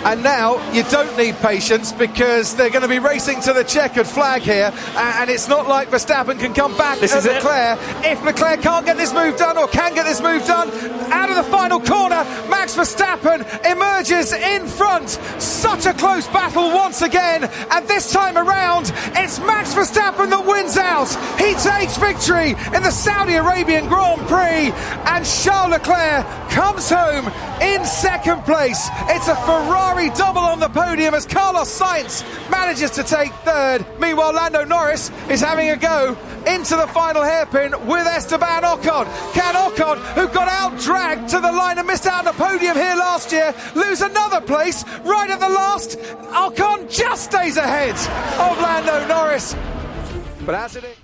And now you don't need patience, because they're going to be racing to the checkered flag here, and it's not like Verstappen can come back at Leclerc. If Leclerc can't get this move done, or can get this move done, out of the final corner, Max Verstappen emerges in front. Such a close battle once again, and this time around it's Max Verstappen that wins out. He takes victory in the Saudi Arabian Grand Prix, and Charles Leclerc comes home in second place. It's a Ferrari double on the podium as Carlos Sainz manages to take third. Meanwhile, Lando Norris is having a go into the final hairpin with Esteban Ocon. Can Ocon, who got out-dragged to the line and missed out on the podium here last year, lose another place right at the last? Ocon just stays ahead of Lando Norris. But as it is...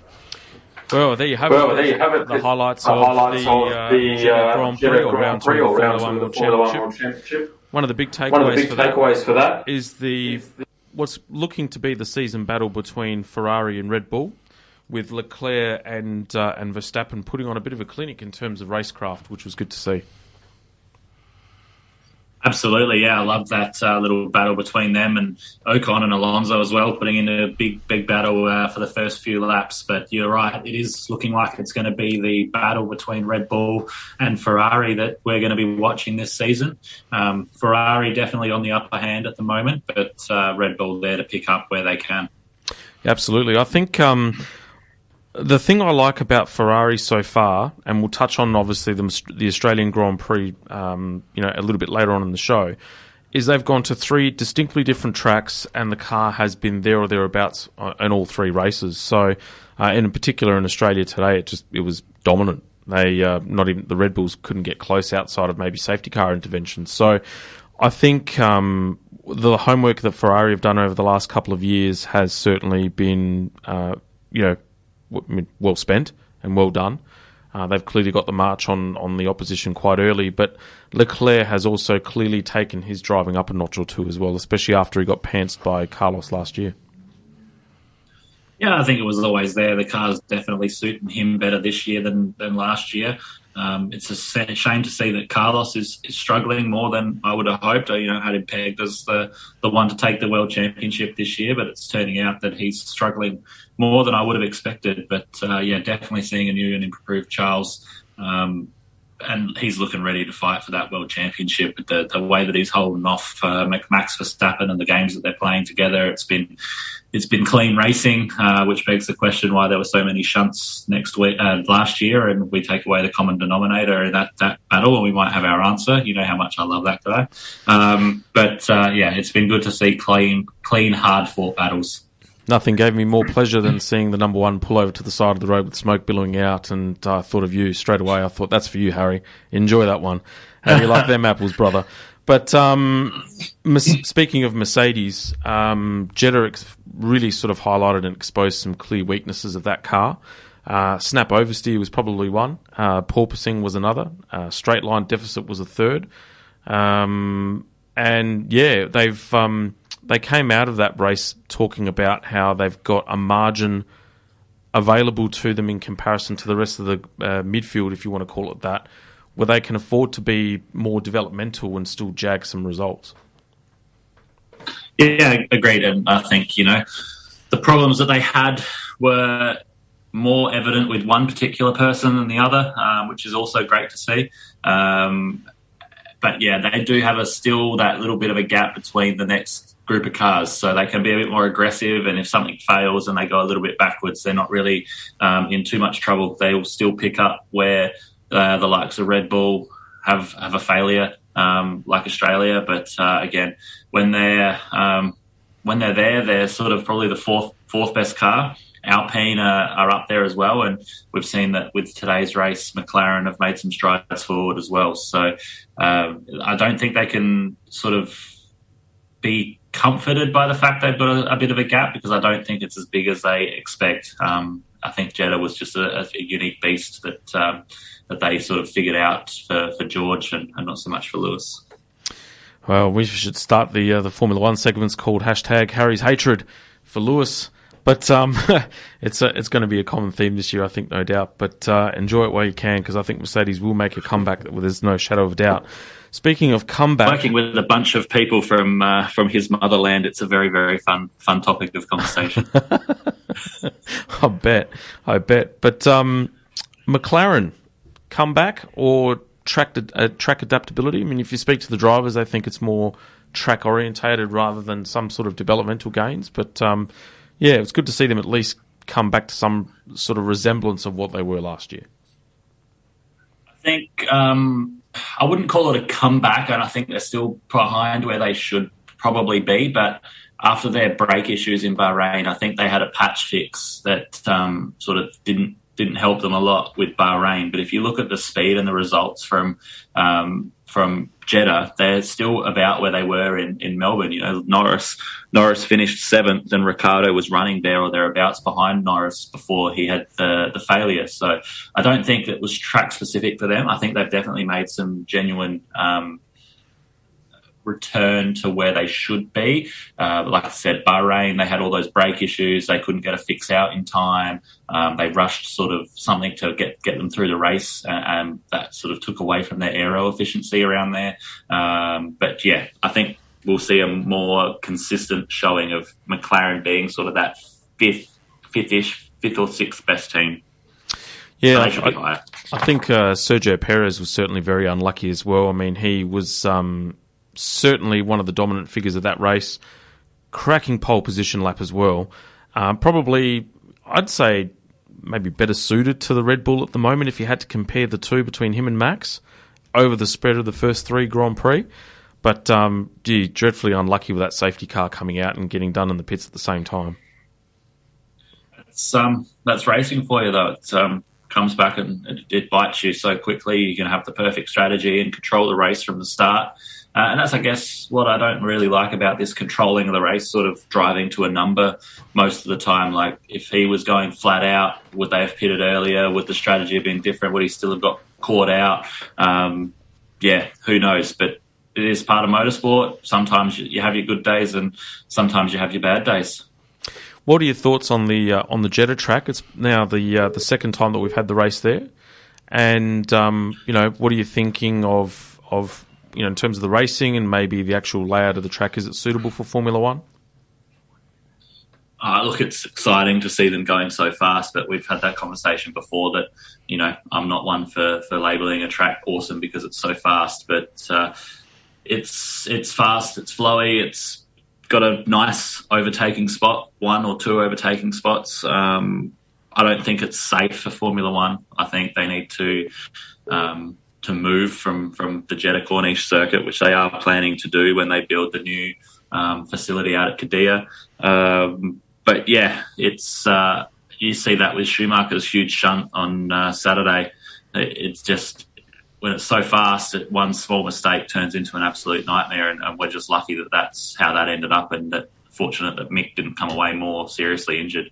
Well, there you have it. The highlights of the Grand Prix, or round 2 of the Formula 1 World Championship. One of the big takeaways for that is what's looking to be the season battle between Ferrari and Red Bull, with Leclerc and Verstappen putting on a bit of a clinic in terms of racecraft, which was good to see. Absolutely, yeah. I love that little battle between them, and Ocon and Alonso as well, putting in a big battle for the first few laps. But you're right, it is looking like it's going to be the battle between Red Bull and Ferrari that we're going to be watching this season. Ferrari definitely on the upper hand at the moment, but Red Bull there to pick up where they can. Absolutely. I think the thing I like about Ferrari so far, and we'll touch on obviously the Australian Grand Prix, a little bit later on in the show, is they've gone to 3 distinctly different tracks, and the car has been there or thereabouts in all 3 races. So, in particular in Australia today, it was dominant. They not even the Red Bulls couldn't get close outside of maybe safety car interventions. So, I think the homework that Ferrari have done over the last couple of years has certainly been, well spent and well done. They've clearly got the march on the opposition quite early, but Leclerc has also clearly taken his driving up a notch or two as well, especially after he got pantsed by Carlos last year. Yeah, I think it was always there. The car's definitely suiting him better this year than last year. It's a shame to see that Carlos is struggling more than I would have hoped. I had him pegged as the one to take the World Championship this year, but it's turning out that he's struggling more than I would have expected. But definitely seeing a new and improved Charles, and he's looking ready to fight for that World Championship. But the way that he's holding off Max Verstappen and the games that they're playing together, it's been clean racing, which begs the question why there were so many shunts last year, and we take away the common denominator in that battle, and we might have our answer. You know how much I love that guy. It's been good to see clean, hard-fought battles. Nothing gave me more pleasure than seeing the number 1 pull over to the side of the road with smoke billowing out, and I thought of you straight away. I thought, that's for you, Harry. Enjoy that one. How do you like them apples, brother? But speaking of Mercedes, Jeddah really sort of highlighted and exposed some clear weaknesses of that car. Snap oversteer was probably one. Porpoising was another. Straight line deficit was a third. And yeah, they came out of that race talking about how they've got a margin available to them in comparison to the rest of the midfield, if you want to call it that, where they can afford to be more developmental and still jag some results. Yeah, agreed. And I think, the problems that they had were more evident with one particular person than the other, which is also great to see. But yeah, they do have still that little bit of a gap between the next group of cars, so they can be a bit more aggressive, and if something fails and they go a little bit backwards, they're not really in too much trouble. They will still pick up where the likes of Red Bull have a failure, like Australia. But again, when they're there, they're sort of probably the fourth best car. Alpine are up there as well, and we've seen that with today's race, McLaren have made some strides forward as well. So I don't think they can sort of be comforted by the fact they've got a bit of a gap, because I don't think it's as big as they expect. I think Jeddah was just a unique beast that they sort of figured out for George and not so much for Lewis. Well, we should start the Formula One segments called #Harry's Hatred for Lewis. But it's going to be a common theme this year, I think, no doubt. But enjoy it while you can, because I think Mercedes will make a comeback. There's no shadow of a doubt. Speaking of comeback, working with a bunch of people from his motherland, it's a very, very fun topic of conversation. I bet. But McLaren, comeback or track adaptability? I mean, if you speak to the drivers, they think it's more track orientated rather than some sort of developmental gains. But yeah, it's good to see them at least come back to some sort of resemblance of what they were last year. I think I wouldn't call it a comeback, and I think they're still behind where they should probably be. But after their brake issues in Bahrain, I think they had a patch fix that sort of didn't help them a lot with Bahrain. But if you look at the speed and the results from Jeddah, they're still about where they were in Melbourne. Norris finished 7th, and Ricciardo was running there or thereabouts behind Norris before he had the failure. So I don't think it was track specific for them. I think they've definitely made some genuine return to where they should be. Like I said, Bahrain, they had all those brake issues. They couldn't get a fix out in time. They rushed sort of something to get them through the race, and that sort of took away from their aero efficiency around there. But yeah, I think we'll see a more consistent showing of McLaren being sort of that fifth or sixth best team. Yeah, I think Sergio Perez was certainly very unlucky as well. I mean, he was certainly one of the dominant figures of that race, cracking pole position lap as well. Probably, I'd say, maybe better suited to the Red Bull at the moment if you had to compare the two between him and Max over the spread of the first 3 Grand Prix. But, dreadfully unlucky with that safety car coming out and getting done in the pits at the same time. That's racing for you, though. It comes back and it bites you so quickly. You can have the perfect strategy and control the race from the start. And that's, I guess, what I don't really like about this controlling of the race, sort of driving to a number most of the time. Like, if he was going flat out, would they have pitted earlier? Would the strategy have been different? Would he still have got caught out? Yeah, who knows? But it is part of motorsport. Sometimes you have your good days and sometimes you have your bad days. What are your thoughts on the Jeddah track? It's now the second time that we've had the race there. And, what are you thinking of in terms of the racing and maybe the actual layout of the track? Is it suitable for Formula One? Look, it's exciting to see them going so fast, but we've had that conversation before that, I'm not one for labelling a track awesome because it's so fast, but it's fast, it's flowy, it's got a nice overtaking spot, 1 or 2 overtaking spots. I don't think it's safe for Formula One. I think they need to move from the Jeddah Corniche circuit, which they are planning to do when they build the new facility out at Qadiyah. But yeah, it's you see that with Schumacher's huge shunt on Saturday. It's just when it's so fast, one small mistake turns into an absolute nightmare, and we're just lucky that that's how that ended up, and fortunate that Mick didn't come away more seriously injured.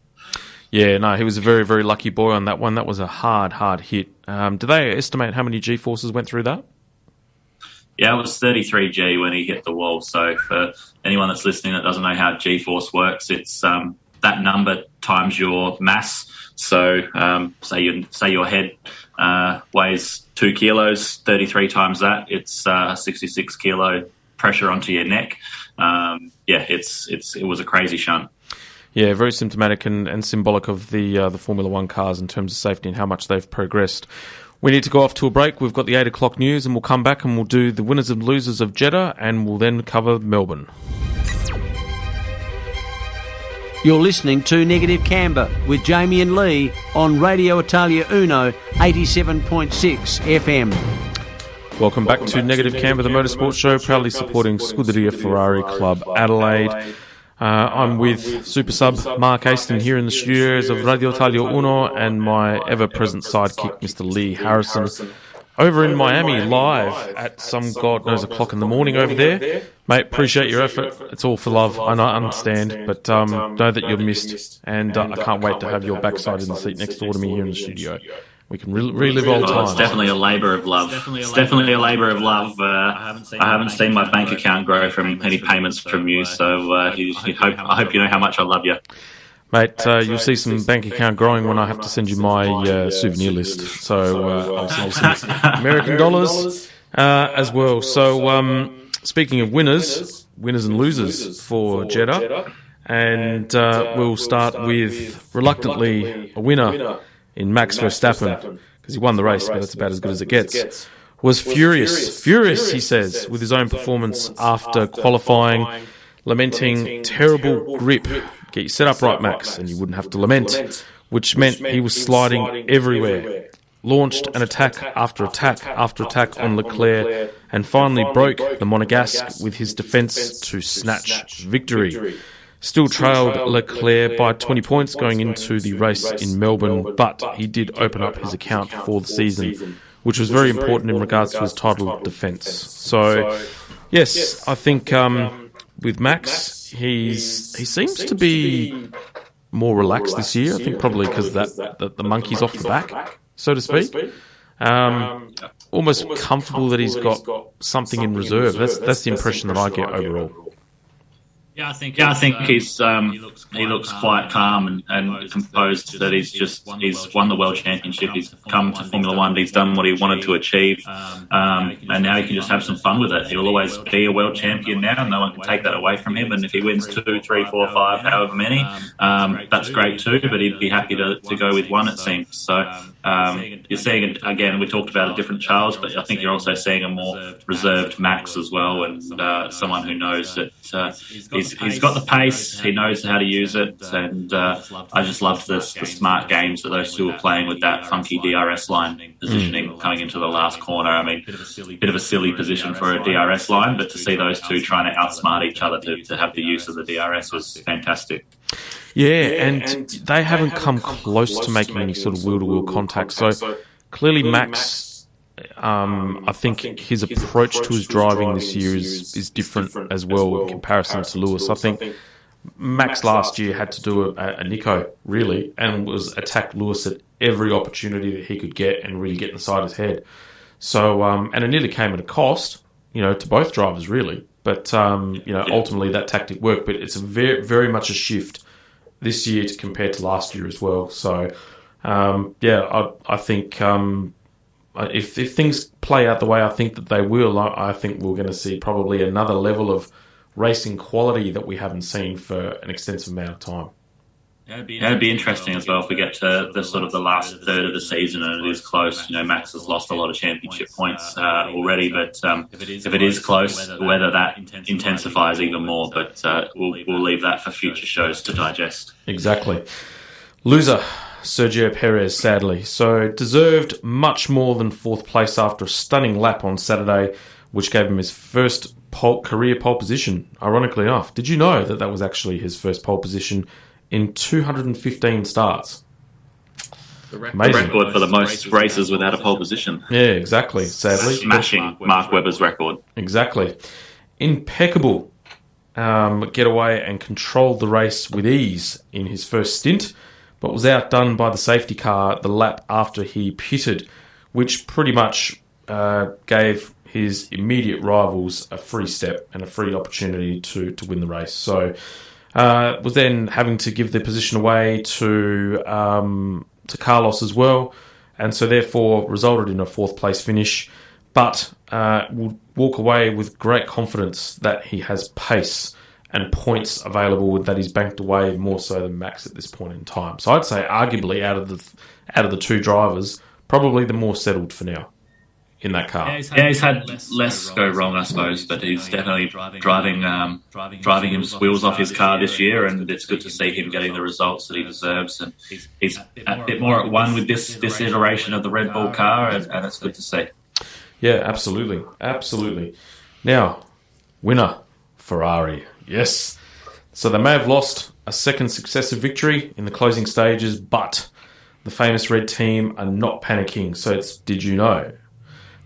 Yeah, no, he was a very, very lucky boy on that one. That was a hard hit. Do they estimate how many G-forces went through that? Yeah, it was 33 G when he hit the wall. So for anyone that's listening that doesn't know how G-force works, it's that number times your mass. So say your head weighs 2 kilos, 33 times that, it's 66 kilo pressure onto your neck. It was a crazy shunt. Yeah, very symptomatic and symbolic of the Formula One cars in terms of safety and how much they've progressed. We need to go off to a break. We've got the 8 o'clock news, and we'll come back and we'll do the winners and losers of Jeddah, and we'll then cover Melbourne. You're listening to Negative Camber with Jamie and Lee on Radio Italia Uno 87.6 FM. Welcome back to Negative Camber, the motorsport show, proudly supporting Scuderia Ferrari Club Adelaide. I'm with Super Sub Mark Aston here in the studios of Radio Italia Uno and my ever-present sidekick, Mr. Lee Harrison, over in Miami, live at some God knows o'clock in the morning over there. Mate, appreciate your effort. It's all for love. I understand, but know that you're missed, and I can't wait to have your backside in the seat next door to me here in the studio. We can relive old times. It's definitely a labour of love. It's definitely a labour of love. I haven't seen my bank account grow from any payments from you, so I hope you know how much I love you. Mate, you'll see some bank account growing when I have to send you my souvenir list. So I'll send some American dollars as well. So speaking of winners and losers for Jeddah, and we'll start with, reluctantly, a winner in Max Verstappen, because he won the race, but that's about as good as it gets, was furious, he says, with his own performance after qualifying, lamenting terrible grip. Get your set up right, Max, and you wouldn't have to lament, which meant he was sliding everywhere. Launched an attack after attack after attack on Leclerc, and finally broke the Monegasque with his defence to snatch victory. Still trailed Leclerc by 20 points going into the race in Melbourne, but he did open up his account for the season, which was very important in regards to his title defence. So, yes, I think with Max, he seems to be more relaxed this year. I think probably because the monkey's off the back, so to speak. Almost comfortable that he's got something in reserve. That's the impression that I get overall. I think he looks quite calm and composed. That he's won the World Championship. He's come to Formula One. He's done what he wanted to achieve, and now he can just have some fun with it. He'll always be a world champion now, and no one can take that away from him. And if he wins 2, 3, 4, 5, however many, that's great too. But he'd be happy to go with one, it seems. So you're seeing it again. We talked about a different Charles, but I think you're also seeing a more reserved Max as well, and someone who knows that he's got the pace, he knows how to use it, and I just loved the smart games that those two were playing with that funky DRS line positioning coming into the last corner. I mean, bit of a silly position for a DRS line, but to see those two trying to outsmart each other to have the use of the DRS was fantastic. Yeah, and they haven't come close to making any sort of wheel-to-wheel contact. So clearly Max, I think his approach to his driving this year is different as well in comparison to Lewis. I think Max last year had to do a Nico, really, and was attack Lewis at every opportunity that he could get and really get inside his head. So, and it nearly came at a cost, to both drivers, really. But, ultimately that tactic worked. But it's a very, very much a shift this year compared to last year as well. So, I think if things play out the way I think that they will, I think we're going to see probably another level of racing quality that we haven't seen for an extensive amount of time. It'd be interesting as well if we get to the last third of the season and it is close. Max has lost a lot of championship points already, but if it is close, whether that intensifies even more. But we'll leave that for future shows to digest. Exactly. Loser, Sergio Perez, sadly. So deserved much more than fourth place after a stunning lap on Saturday, which gave him his first career pole position, ironically enough. Did you know that was actually his first pole position in 215 starts? Amazing. record for the most races without a pole position. Yeah, exactly. Sadly, Smashing Mark Webber's record. Exactly. Impeccable getaway and controlled the race with ease in his first stint, but was outdone by the safety car the lap after he pitted, which pretty much gave his immediate rivals a free step and a free opportunity to win the race. So was then having to give their position away to Carlos as well, and so therefore resulted in a fourth place finish, but will walk away with great confidence that he has pace and points available that he's banked away more so than Max at this point in time. So I'd say arguably out of the two drivers, probably the more settled for now in that car. Yeah, he's had less go wrong, I suppose, but he's definitely driving his wheels off his car this year, and it's good to see him getting the results that he deserves. And he's a bit more at one with this iteration of the Red Bull car, and it's good to see. Yeah, absolutely. Absolutely. Now, winner, Ferrari. Yes. So they may have lost a second successive victory in the closing stages, but the famous red team are not panicking. So it's, did you know?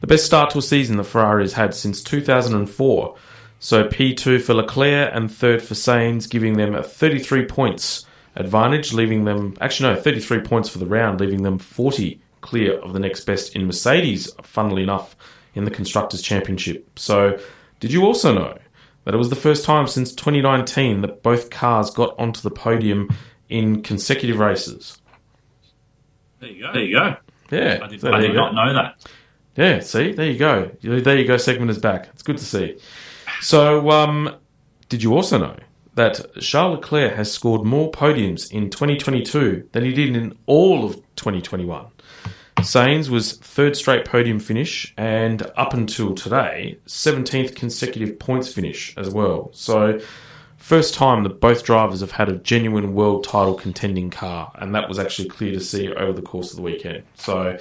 The best start to a season the Ferrari has had since 2004. So P2 for Leclerc and third for Sainz, giving them a 33 points advantage, leaving them... Actually, no, 33 points for the round, leaving them 40 clear of the next best in Mercedes, funnily enough, in the Constructors' Championship. So did you also know that it was the first time since 2019 that both cars got onto the podium in consecutive races? There you go. Yeah. I did not know that. Yeah, see? There you go. There you go, segment is back. It's good to see. So, did you also know that Charles Leclerc has scored more podiums in 2022 than he did in all of 2021? Sainz was third straight podium finish, and up until today, 17th consecutive points finish as well. So, first time that both drivers have had a genuine world title contending car, and that was actually clear to see over the course of the weekend. So,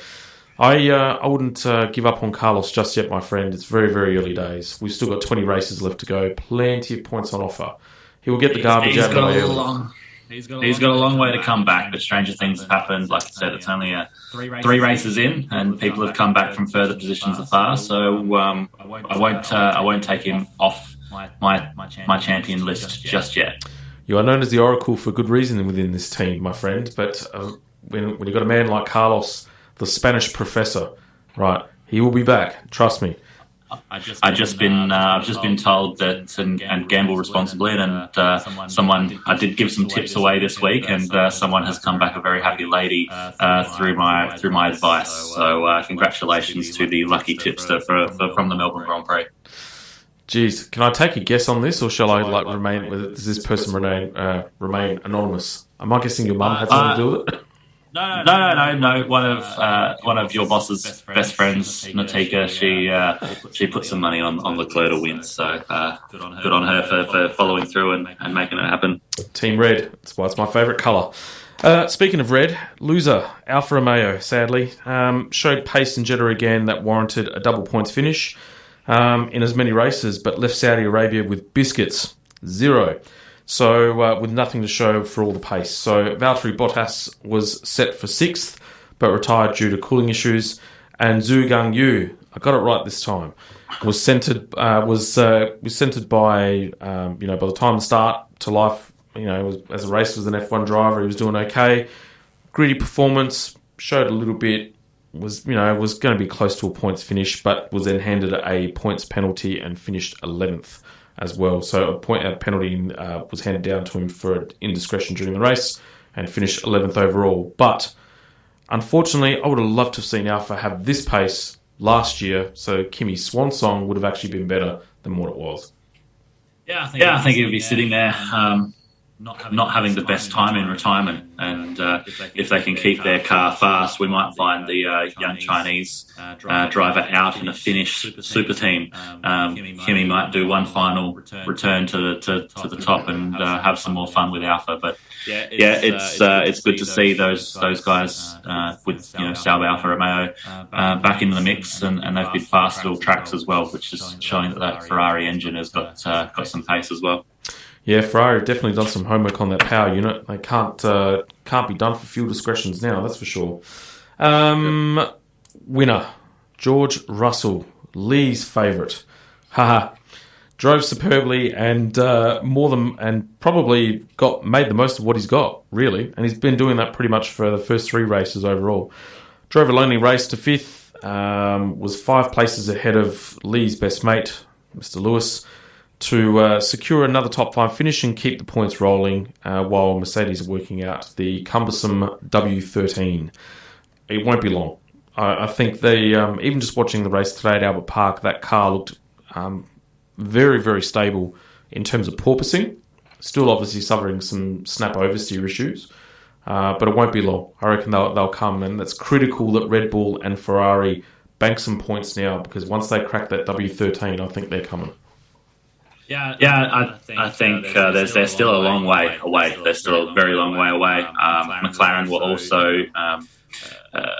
I wouldn't give up on Carlos just yet, my friend. It's very, very early days. We've still got 20 races left to go. Plenty of points on offer. He will get the garbage out of the way early. He's got a long way to come back, but stranger things have happened. Like I said, it's only three races in, and people have come back from further positions afar. So I won't take him off my champion list just yet. You are known as the Oracle for good reason within this team, my friend. But when you've got a man like Carlos, the Spanish professor, right? He will be back. Trust me. I've just been told that and gamble responsibly, and someone I did give some tips away this week, and someone has come back a very happy lady through my advice. So congratulations to the lucky tipster from the Melbourne Grand Prix. Jeez, can I take a guess on this, or shall I remain? Does this person remain anonymous? Am I guessing your mum had something to do with it? No. One of your boss's best friends, Natika, she put some money on Leclerc to win. So good on her for following through and making it happen. Team Red. That's why it's my favourite colour. Speaking of red, loser Alfa Romeo, sadly, showed pace in Jeddah again that warranted a double points finish in as many races, but left Saudi Arabia with biscuits, 0. So, with nothing to show for all the pace. So, Valtteri Bottas was set for 6th, but retired due to cooling issues. And Zhou Guanyu, I got it right this time, was centred by, by the time the start to life, as a race as an F1 driver, he was doing okay. Gritty performance, showed a little bit, was going to be close to a points finish, but was then handed a points penalty and finished 11th. As well, so a penalty was handed down to him for indiscretion during the race and finished 11th overall. But unfortunately, I would have loved to have seen Alfa have this pace last year, so Kimi's swan song would have actually been better than what it was. I think he would be sitting there not having the best time in retirement, and if they can keep their car fast, we might find the young Chinese driver out in a Finnish super team. Kimi might do one final return to the top and have some more fun with Alfa. But it's good to see those guys with Sauber Alfa Romeo back into the mix, and they've been fast little tracks as well, which is showing that Ferrari engine has got some pace as well. Yeah, Ferrari have definitely done some homework on that power unit. They can't be done for fuel discretions now, that's for sure. Winner, George Russell, Lee's favourite. Haha. Drove superbly and probably made the most of what he's got, really. And he's been doing that pretty much for the first 3 races overall. Drove a lonely race to 5th, was 5 places ahead of Lee's best mate, Mr. Lewis, to secure another top 5 finish and keep the points rolling while Mercedes are working out the cumbersome W13. It won't be long. I think they, even just watching the race today at Albert Park, that car looked very, very stable in terms of porpoising. Still obviously suffering some snap oversteer issues, but it won't be long. I reckon they'll come, and that's critical that Red Bull and Ferrari bank some points now, because once they crack that W13, I think they're coming. Yeah, I think they're still a long way away. They're still a very long way away. McLaren were also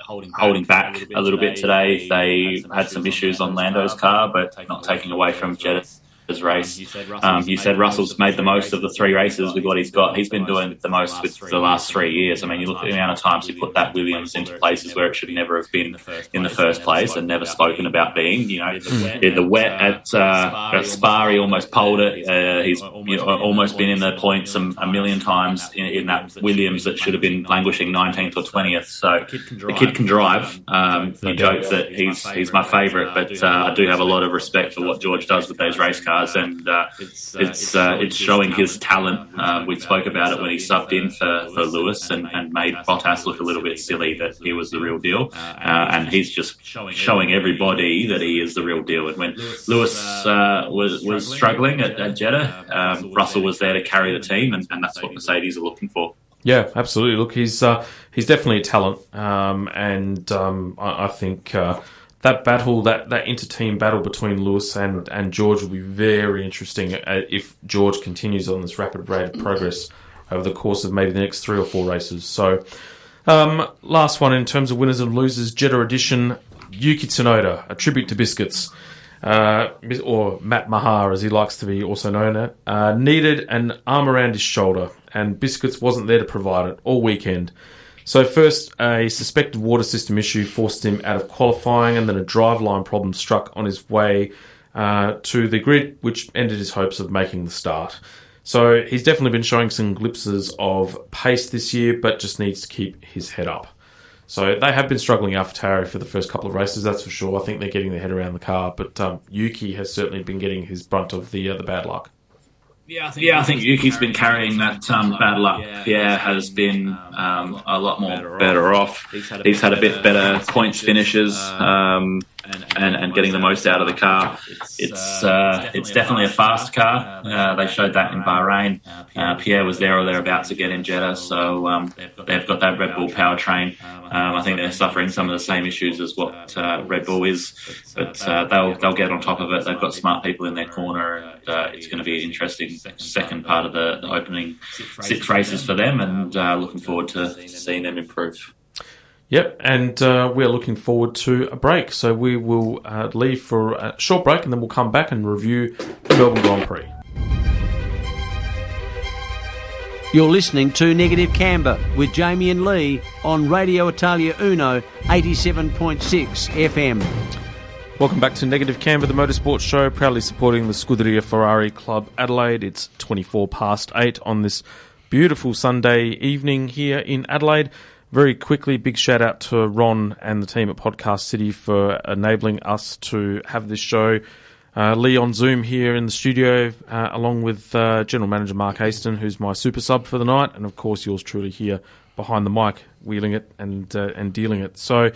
holding back a little bit today. They had some issues on Lando's car, but not taking away from Jeddah's race. You said Russell's made the most of the 3 races with what he's got. He's been doing the most with the last 3 years. I mean, you look at the amount of times he put that Williams into places where it should never have been in the first place and never spoken about being. You know, in the wet at Spa, he almost poled it. He's almost been in the points a million times in that Williams that should have been languishing 19th or 20th. So the kid can drive. You joke that he's my favourite, but I do have a lot of respect for what George does with those race cars. And it's showing his talent. We spoke about it when he subbed in for Lewis and made Bottas look a little bit silly that he was the real deal. And he's just showing everybody that he is the real deal. And when Lewis was struggling at Jeddah, Russell was there to carry the team, and that's what Mercedes are looking for. Yeah, absolutely. Look, he's definitely a talent, and I think that battle, that inter-team battle between Lewis and George will be very interesting if George continues on this rapid rate of progress over the course of maybe the next 3 or 4 races. So, last one in terms of winners and losers, Jeddah edition, Yuki Tsunoda, a tribute to Biscuits, or Matt Mahar as he likes to be also known as, needed an arm around his shoulder, and Biscuits wasn't there to provide it all weekend. So first, a suspected water system issue forced him out of qualifying, and then a driveline problem struck on his way to the grid, which ended his hopes of making the start. So he's definitely been showing some glimpses of pace this year, but just needs to keep his head up. So they have been struggling AlphaTauri for the first couple of races, that's for sure. I think they're getting their head around the car, but Yuki has certainly been getting his brunt of the bad luck. Yeah, I think Yuki's been carrying that bad luck. Pierre has been a lot more better off. He's had a bit better points finishes and getting the most out of the car. It's definitely a fast car. They showed that in Bahrain. Pierre was there or thereabouts again in Jeddah, so they've got that Red Bull powertrain. I think they're suffering some of the same issues as what Red Bull is, but they'll get on top of it. They've got smart people in their corner, and it's going to be an interesting second part of the opening 6 races for them, and looking forward to seeing them improve. Yep, and we're looking forward to a break. So we will leave for a short break, and then we'll come back and review the Melbourne Grand Prix. You're listening to Negative Camber with Jamie and Lee on Radio Italia Uno 87.6 FM. Welcome back to Negative Camber, the motorsport show, proudly supporting the Scuderia Ferrari Club Adelaide. It's 8:24 on this beautiful Sunday evening here in Adelaide. Very quickly, big shout out to Ron and the team at Podcast City for enabling us to have this show. Lee on Zoom here in the studio, along with General Manager Mark Haston, who's my super sub for the night, and of course yours truly here behind the mic, wheeling it and dealing it. So,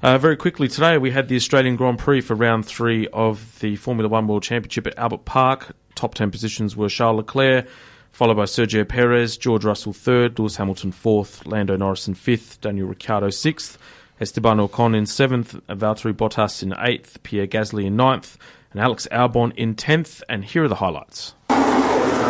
very quickly today, we had the Australian Grand Prix for round 3 of the Formula 1 World Championship at Albert Park. Top 10 positions were Charles Leclerc, followed by Sergio Perez, George Russell 3rd, Lewis Hamilton 4th, Lando Norris in 5th, Daniel Ricciardo 6th, Esteban Ocon in 7th, Valtteri Bottas in 8th, Pierre Gasly in 9th, and Alex Albon in 10th. And here are the highlights.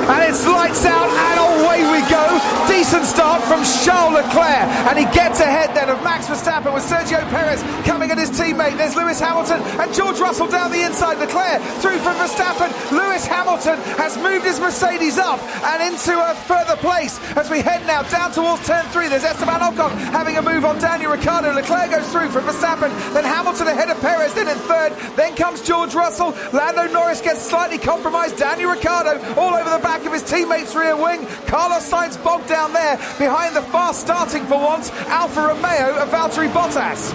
And it's lights out and away we go. Decent start from Charles Leclerc, and he gets ahead then of Max Verstappen with Sergio Perez coming at his teammate. There's Lewis Hamilton and George Russell down the inside. Leclerc through from Verstappen. Lewis Hamilton has moved his Mercedes up and into a further place as we head now down towards turn 3. There's Esteban Ocon having a move on Daniel Ricciardo. Leclerc goes through from Verstappen, then Hamilton ahead of Perez, then in third. Then comes George Russell. Lando Norris gets slightly compromised. Daniel Ricciardo all over the back of his teammate's rear wing. Carlos Sainz bogged down there behind the fast starting for once Alfa Romeo of Valtteri Bottas.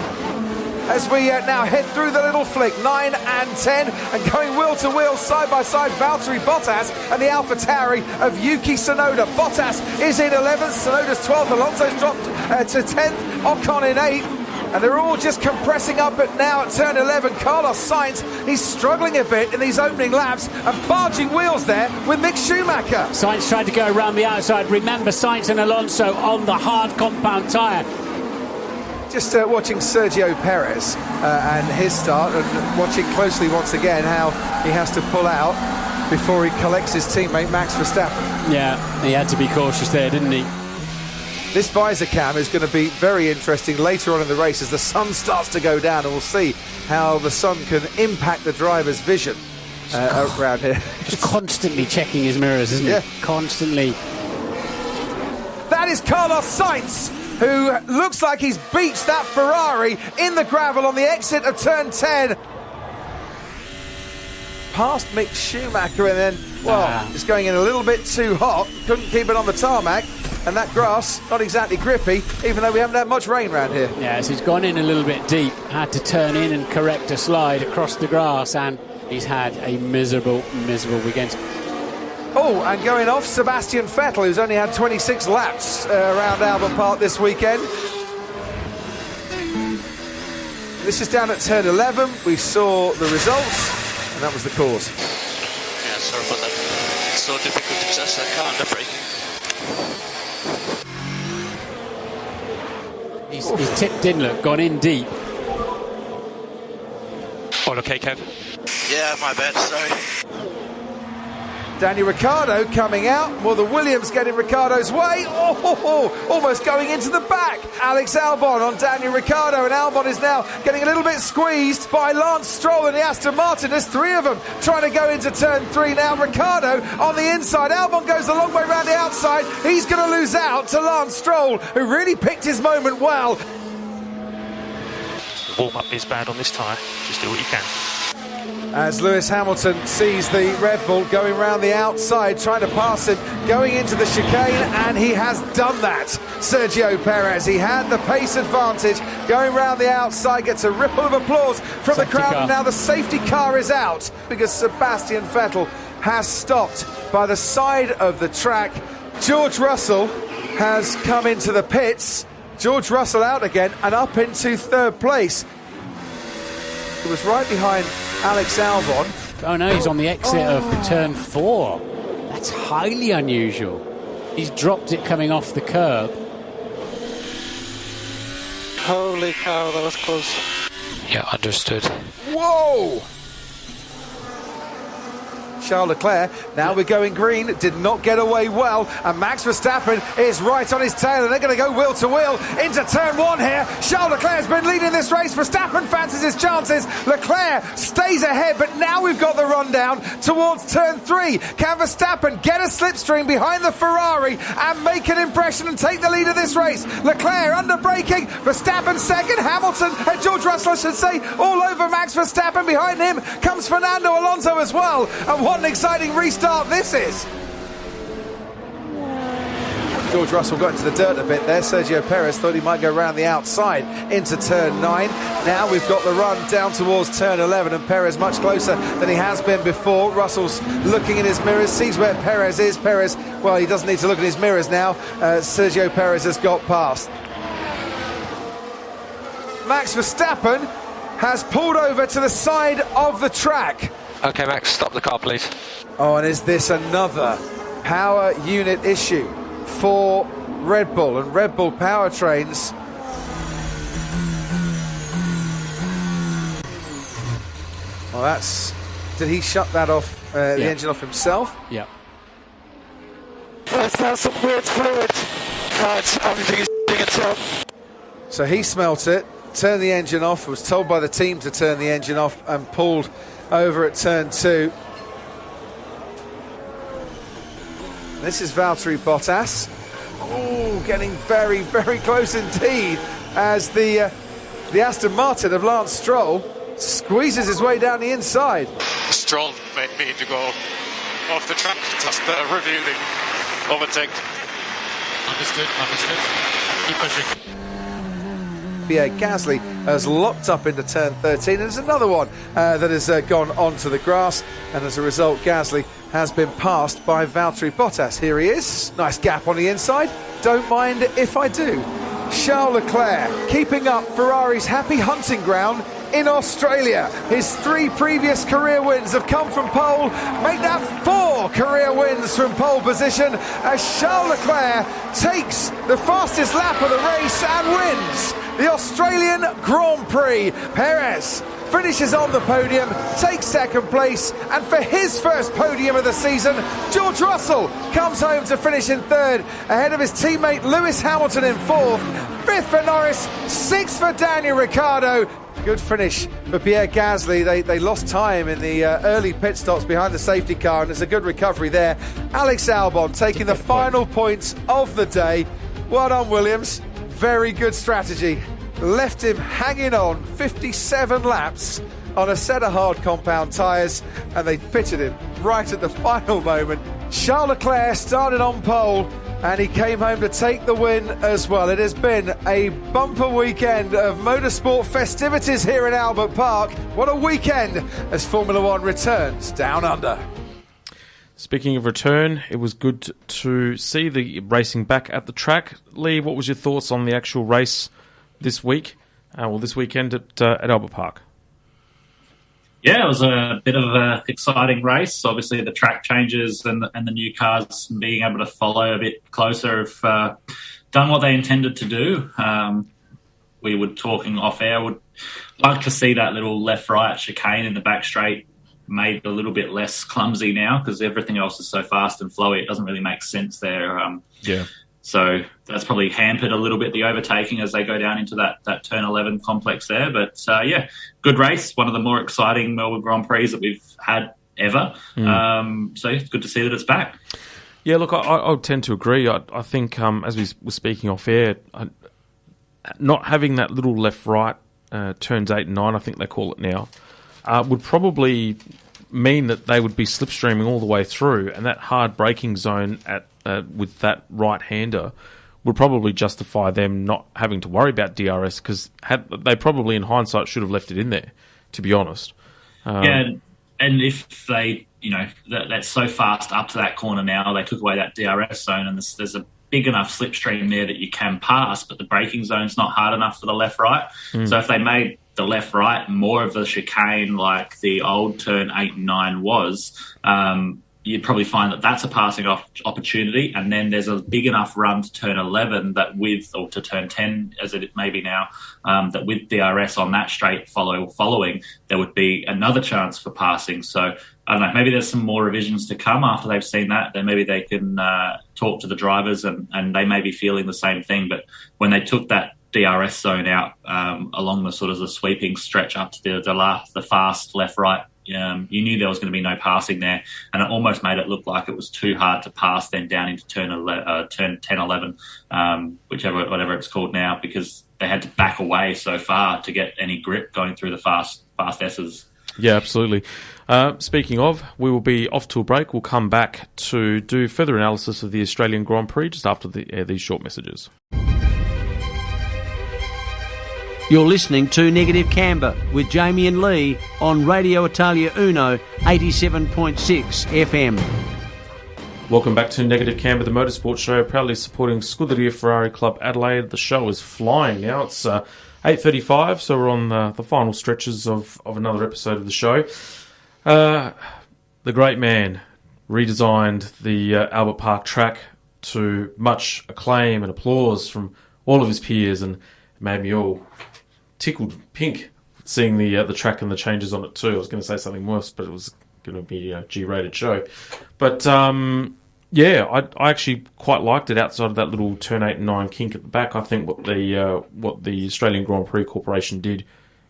As we now head through the little flick, 9 and 10, and going wheel to wheel, side by side, Valtteri Bottas and the AlphaTauri of Yuki Tsunoda. Bottas is in 11th, Tsunoda's 12th, Alonso's dropped to 10th, Ocon in 8th. And they're all just compressing up at turn 11. Carlos Sainz, he's struggling a bit in these opening laps and barging wheels there with Mick Schumacher. Sainz tried to go around the outside. Remember, Sainz and Alonso on the hard compound tyre. Just watching Sergio Perez and his start, and watching closely once again how he has to pull out before he collects his teammate Max Verstappen. Yeah, he had to be cautious there, didn't he? This visor cam is going to be very interesting later on in the race as the sun starts to go down, and we'll see how the sun can impact the driver's vision around here. Just constantly checking his mirrors, isn't he? Constantly. That is Carlos Sainz, who looks like he's beached that Ferrari in the gravel on the exit of turn 10. Past Mick Schumacher, and then, it's going in a little bit too hot. Couldn't keep it on the tarmac. And that grass, not exactly grippy, even though we haven't had much rain around here. Yes, he's gone in a little bit deep, had to turn in and correct a slide across the grass, and he's had a miserable weekend. Oh, and going off, Sebastian Vettel, who's only had 26 laps around Albert Park this weekend. This is down at turn 11. We saw the results, and that was the cause. Yeah, sorry about that. It's so difficult to adjust that car under braking. He's tipped in, look, gone in deep. All okay, Kev? Yeah, my bad, sorry. Daniel Ricciardo coming out. Well, the Williams getting Ricciardo's way. Almost going into the back. Alex Albon on Daniel Ricciardo, and Albon is now getting a little bit squeezed by Lance Stroll and the Aston Martin. There's 3 of them trying to go into turn 3 now. Ricciardo on the inside. Albon goes a long way around the outside. He's going to lose out to Lance Stroll, who really picked his moment well. The warm-up is bad on this tyre. Just do what you can. As Lewis Hamilton sees the Red Bull going round the outside, trying to pass him, going into the chicane, and he has done that. Sergio Perez, he had the pace advantage, going round the outside, gets a ripple of applause from the crowd, and now the safety car is out because Sebastian Vettel has stopped by the side of the track. George Russell has come into the pits. George Russell out again and up into 3rd place. It was right behind Alex Albon. Oh no, he's on the exit of turn 4. That's highly unusual. He's dropped it coming off the curb. Holy cow, that was close. Yeah, understood. Whoa! Charles Leclerc, now we're going green, did not get away well, and Max Verstappen is right on his tail, and they're going to go wheel to wheel into turn 1 here. Charles Leclerc has been leading this race. Verstappen fancies his chances. Leclerc stays ahead, but now we've got the rundown towards turn 3. Can Verstappen get a slipstream behind the Ferrari and make an impression and take the lead of this race? Leclerc under braking, Verstappen second, Hamilton and George Russell, I should say, all over Max Verstappen. Behind him comes Fernando Alonso as well, and what an exciting restart this is. George Russell got into the dirt a bit there. Sergio Perez thought he might go around the outside into turn 9. Now we've got the run down towards turn 11, and Perez much closer than he has been before. Russell's looking in his mirrors, sees where Perez is. Perez, well, he doesn't need to look in his mirrors now. Sergio Perez has got past. Max Verstappen has pulled over to the side of the track. Okay, Max, stop the car, please. Oh, and is this another power unit issue for Red Bull and Red Bull powertrains? Well, that's... Did he shut that off, the engine off himself? Yeah. There's now some weird fluid. Everything is itself. So he smelt it, turned the engine off, was told by the team to turn the engine off and pulled over at turn 2. This is Valtteri Bottas. Oh, getting very, very close indeed as the Aston Martin of Lance Stroll squeezes his way down the inside. Stroll made me to go off the track, just revealing overtake. Understood. Keep pushing. Pierre Gasly has locked up into turn 13, and there's another one that has gone onto the grass, and as a result Gasly has been passed by Valtteri Bottas. Here he is, nice gap on the inside, don't mind if I do. Charles Leclerc keeping up Ferrari's happy hunting ground in Australia. His 3 previous career wins have come from pole, make that 4 career wins from pole position as Charles Leclerc takes the fastest lap of the race and wins the Australian Grand Prix. Perez finishes on the podium, takes second place, and for his first podium of the season, George Russell comes home to finish in third, ahead of his teammate Lewis Hamilton in fourth, fifth for Norris, sixth for Daniel Ricciardo. Good finish for Pierre Gasly. They lost time in the early pit stops behind the safety car, and there's a good recovery there. Alex Albon taking the final points of the day. Well done, Williams. Very good strategy. Left him hanging on 57 laps on a set of hard compound tyres, and they pitted him right at the final moment. Charles Leclerc started on pole, and he came home to take the win as well. It has been a bumper weekend of motorsport festivities here in Albert Park. What a weekend as Formula One returns down under. Speaking of return, it was good to see the racing back at the track. Lee, what was your thoughts on the actual race this week? This weekend at Albert Park? Yeah, it was a bit of an exciting race. Obviously, the track changes and the new cars being able to follow a bit closer have done what they intended to do. We were talking off air. Would like to see that little left-right chicane in the back straight made a little bit less clumsy now, because everything else is so fast and flowy. It doesn't really make sense there. So that's probably hampered a little bit the overtaking as they go down into that turn 11 complex there. But good race. One of the more exciting Melbourne Grand Prix that we've had ever. So it's good to see that it's back. Yeah, look, I would tend to agree. I think as we were speaking off air, not having that little left-right turns 8 and 9, I think they call it now, would probably mean that they would be slipstreaming all the way through, and that hard braking zone with that right-hander would probably justify them not having to worry about DRS, because they probably, in hindsight, should have left it in there, to be honest. And if they, that's so fast up to that corner now, they took away that DRS zone, and there's a big enough slipstream there that you can pass, but the braking zone's not hard enough for the left-right. So if they made the left-right more of the chicane like the old turn 8 and 9 was, you'd probably find that that's a passing opportunity, and then there's a big enough run to turn 11 or to turn 10 as it may be now, that with DRS on that straight following, there would be another chance for passing. So I don't know, maybe there's some more revisions to come after they've seen that. Then maybe they can talk to the drivers and they may be feeling the same thing. But when they took that DRS zone out along the sort of the sweeping stretch up to the fast left-right, you knew there was going to be no passing there, and it almost made it look like it was too hard to pass then down into turn 10-11, whatever it's called now, because they had to back away so far to get any grip going through the fast S's. Yeah, absolutely. Speaking of, we will be off to a break. We'll come back to do further analysis of the Australian Grand Prix just after these short messages. You're listening to Negative Camber with Jamie and Lee on Radio Italia Uno 87.6 FM. Welcome back to Negative Camber, the motorsport show, proudly supporting Scuderia Ferrari Club Adelaide. The show is flying now. It's 8:35, so we're on the final stretches of another episode of the show. The great man redesigned the Albert Park track to much acclaim and applause from all of his peers, and made me all tickled pink seeing the track and the changes on it too. I was going to say something worse, but it was going to be a G-rated show. But Yeah, I actually quite liked it outside of that little turn 8 and 9 kink at the back. I think what the Australian Grand Prix Corporation did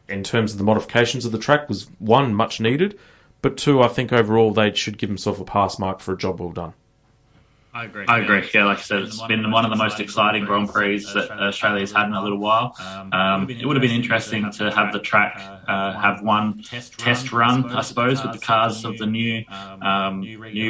in terms of the modifications of the track was, one, much needed, but two, I think overall they should give themselves a pass mark for a job well done. I agree. Yeah, like I said, it's been one of the most exciting Grand Prix that Australia's had in a little while. It would have been interesting to have the track have one test run, I suppose, with the cars of the new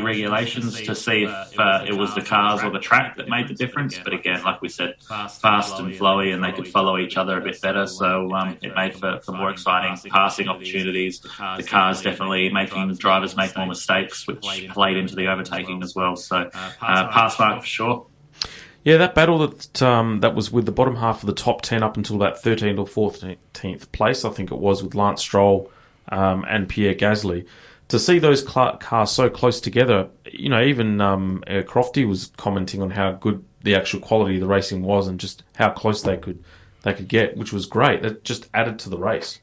regulations to see if it was the cars or the track that made the difference. But again, like we said, fast and flowy, and they could follow each other a bit better. So it made for more exciting passing opportunities. The cars definitely making drivers make more mistakes, which played into the overtaking as well. So pass mark for sure. Yeah, that battle that was with the bottom half of the top 10 up until about 13th or 14th place, I think it was, with Lance Stroll and Pierre Gasly. To see those cars so close together, even Crofty was commenting on how good the actual quality of the racing was and just how close they could get, which was great. That just added to the race.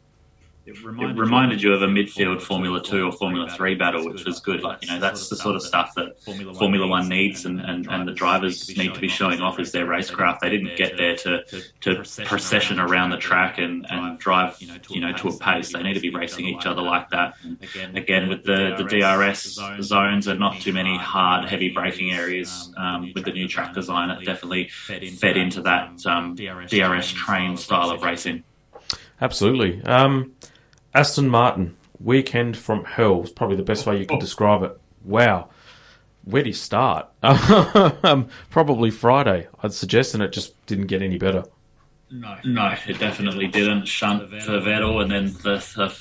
It reminded you of a midfield Formula 2 or Formula 3 battle, which was good. That's the sort of stuff that Formula 1 needs and the drivers need to be showing off as their racecraft. They didn't get there to procession around the track and drive, to a pace. They need to be racing each other like that. And again, with the DRS zones and not too many hard, heavy braking areas with the new track design, it definitely fed into that DRS train style of racing. Absolutely. Aston Martin, weekend from hell is probably the best way you could describe it. Wow. Where do you start? Probably Friday, I'd suggest, and it just didn't get any better. No, it definitely didn't. Shunt for Vettel, and then the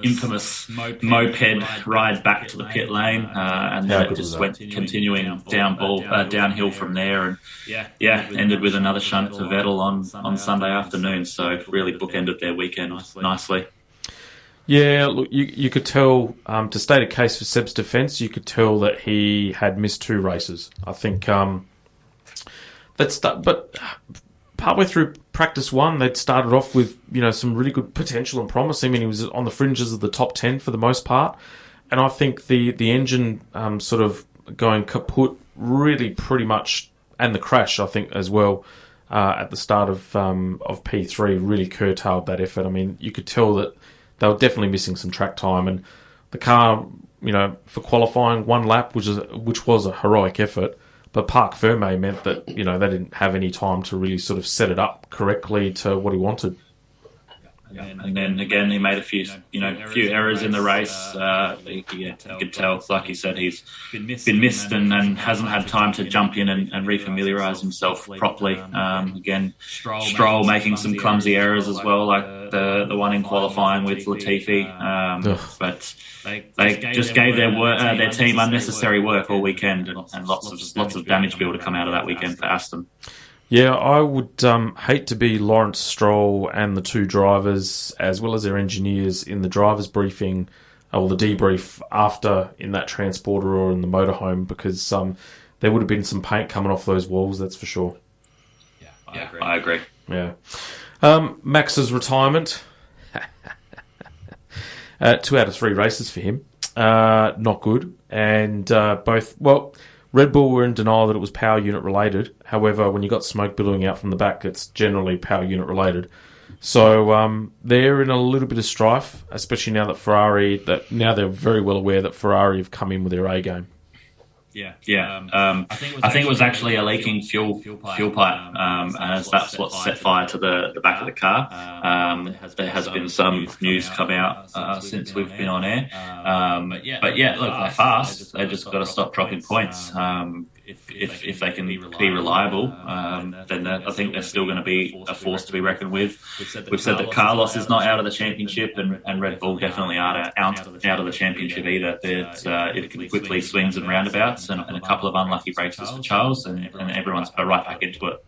infamous moped ride back to the pit lane, and then it just went continuing downhill from there, and ended with another shunt for Vettel on Sunday afternoon. So really bookended their weekend nicely. Yeah, look, you could tell, to state a case for Seb's defence, you could tell that he had missed 2 races. I think but partway through practice 1, they'd started off with some really good potential and promise. I mean, he was on the fringes of the top 10 for the most part, and I think the engine sort of going kaput really pretty much, and the crash I think as well at the start of P3 really curtailed that effort. I mean, you could tell that they were definitely missing some track time, and the car, for qualifying 1 lap, which was a heroic effort, but Parc Fermé meant that, they didn't have any time to really sort of set it up correctly to what he wanted. And then again, he made a few errors in the race. You could tell, like you said, he's been missed and hasn't had time to jump in and refamiliarise himself properly. Again, Stroll making some clumsy errors as well, like the one in qualifying with Latifi. But they just gave their team unnecessary work all weekend, and lots of damage bill to come out of that weekend for Aston. Yeah, I would hate to be Lawrence Stroll and the 2 drivers, as well as their engineers, in the drivers' briefing, or the debrief after in that transporter or in the motorhome, because there would have been some paint coming off those walls, that's for sure. Yeah, I agree. Yeah. Max's retirement. 2 out of 3 races for him. Not good. And Red Bull were in denial that it was power unit related. However, when you got smoke billowing out from the back, it's generally power unit related. So they're in a little bit of strife, especially now that now they're very well aware that Ferrari have come in with their A game. I think it was actually a leaking fuel pipe, as that's what set fire to the back of the car. There has been some news come out since we've been on air. But yeah, look, they're fast. They've just got to stop dropping points. If they can be reliable, then I think they're still going to be a force to be reckoned with. We've said that Carlos is not out of the championship, and Red Bull definitely aren't out of the championship either. It can quickly swings and roundabouts, and a couple of unlucky races for Charles, and everyone's right back into it.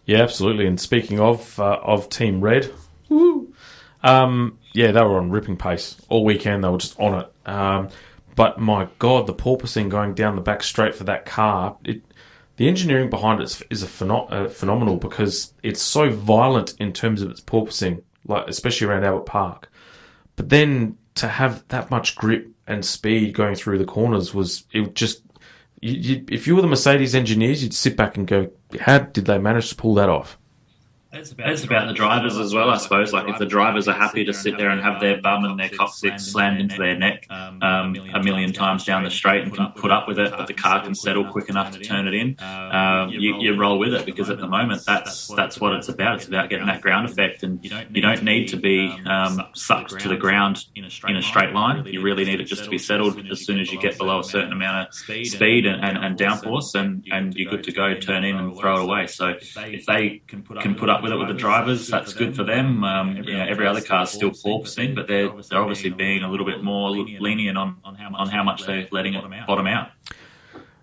Yeah, absolutely. And speaking of Team Red, woo, they were on ripping pace all weekend. They were just on it. But my God, the porpoising going down the back straight for that car, the engineering behind it is phenomenal, because it's so violent in terms of its porpoising, like especially around Albert Park. But then to have that much grip and speed going through the corners if you were the Mercedes engineers, you'd sit back and go, how did they manage to pull that off? It's about the drivers as well, I suppose. Like, if the drivers are happy to sit there and have their bum and their coccyx slammed into their neck a million times down the straight and can put up with it, but the car can settle quick enough to turn it in, you roll with it, because at the moment that's what it's about. It's about getting that ground effect, and you don't need to be sucked to the ground in a straight line. You really need it just to be settled as soon as you get below a certain amount of speed and downforce, and you're good to go, turn in and throw it away. So if they can put up with it with the drivers, that's good for them. Every other car is still porpoising, but they're obviously being a little bit more lenient on how much they're letting it bottom out.